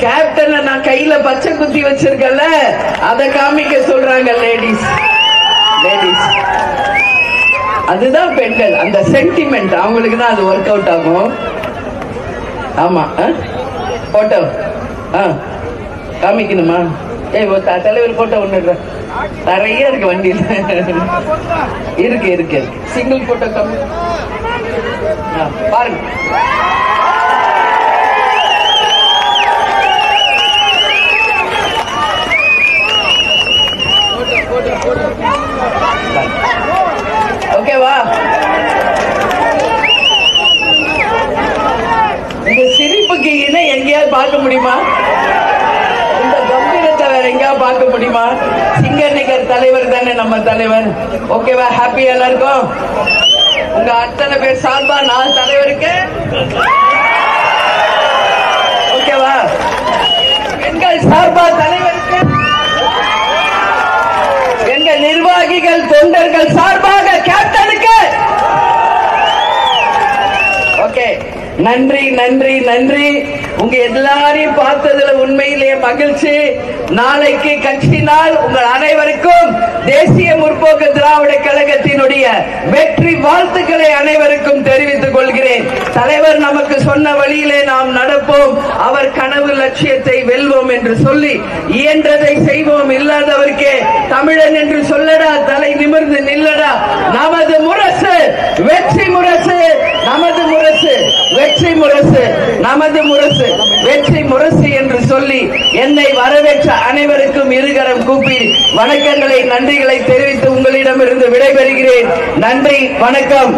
[SPEAKER 5] கேப்டனை நான் கையில பச்சை குத்தி வச்சிருக்கல, அதை காமிக்க சொல்றாங்க லேடிஸ். லேடிஸ் அதுதான் பெண்கள், அந்த சென்டிமெண்ட் அவங்களுக்கு தான் அது ஒர்க் அவுட் ஆகும். ஆமா, போட்டோ காமிக்கணுமா? தலைவர் போட்டோ ஒண்ணு நிறைய இருக்கு வண்டியில், இருக்கு இருக்கு சிங்கிள் போட்டோ காமி பாருங்க. ஓகேவா? இந்த சிரிப்புக்கு இணை எங்கேயாவது பார்க்க முடியுமா? இந்த கம்பீரத்தை வேற எங்கேயாவது பார்க்க முடியுமா? சிங்கர் நிகர் தலைவர் தானே நம்ம தலைவர். ஓகேவா? ஹாப்பியா எல்லாருக்கும்? உங்க அத்தனை பேர் சார்பா நான் தலைவருக்கு ஓகேவா? பெண்கள் சார்பா தலைவருக்கு, எங்கள் நிர்வாகிகள் தொண்டர்கள் சார்பாக கேப்டனுக்கு ஓகே. நன்றி நன்றி நன்றி. உங்க எல்லாரையும் பார்த்ததுல உண்மையிலேயே மகிழ்ச்சி. நாளைக்கு கட்சி நாள். உங்கள் அனைவருக்கும் தேசிய முற்போக்கு திராவிட கழகத்தினுடைய வெற்றி வாழ்த்துக்களை அனைவருக்கும் தெரிவித்துக் கொள்கிறேன். தலைவர் நமக்கு சொன்ன வழியிலே நாம் நடப்போம், அவர் கனவு லட்சியத்தை வெல்வோம் என்று சொல்லி இயன்றதை செய்வோம், இல்லாதவர்க்கே தமிழன் என்று சொல்லடா, தலை நிமிர்ந்து நில்லடா, நமது முரசு வெற்றி முரசு, நமது முரசு வெற்றி முரசு, நமது முரசு வெற்றி முரசு என்று சொல்லி என்னை வரவேற்ற அனைவருக்கும் இருகரம் கூப்பி வணக்கங்களை நன்றிகளை தெரிவித்து உங்களிடமிருந்து விடைபெறுகிறேன். நன்றி, வணக்கம்.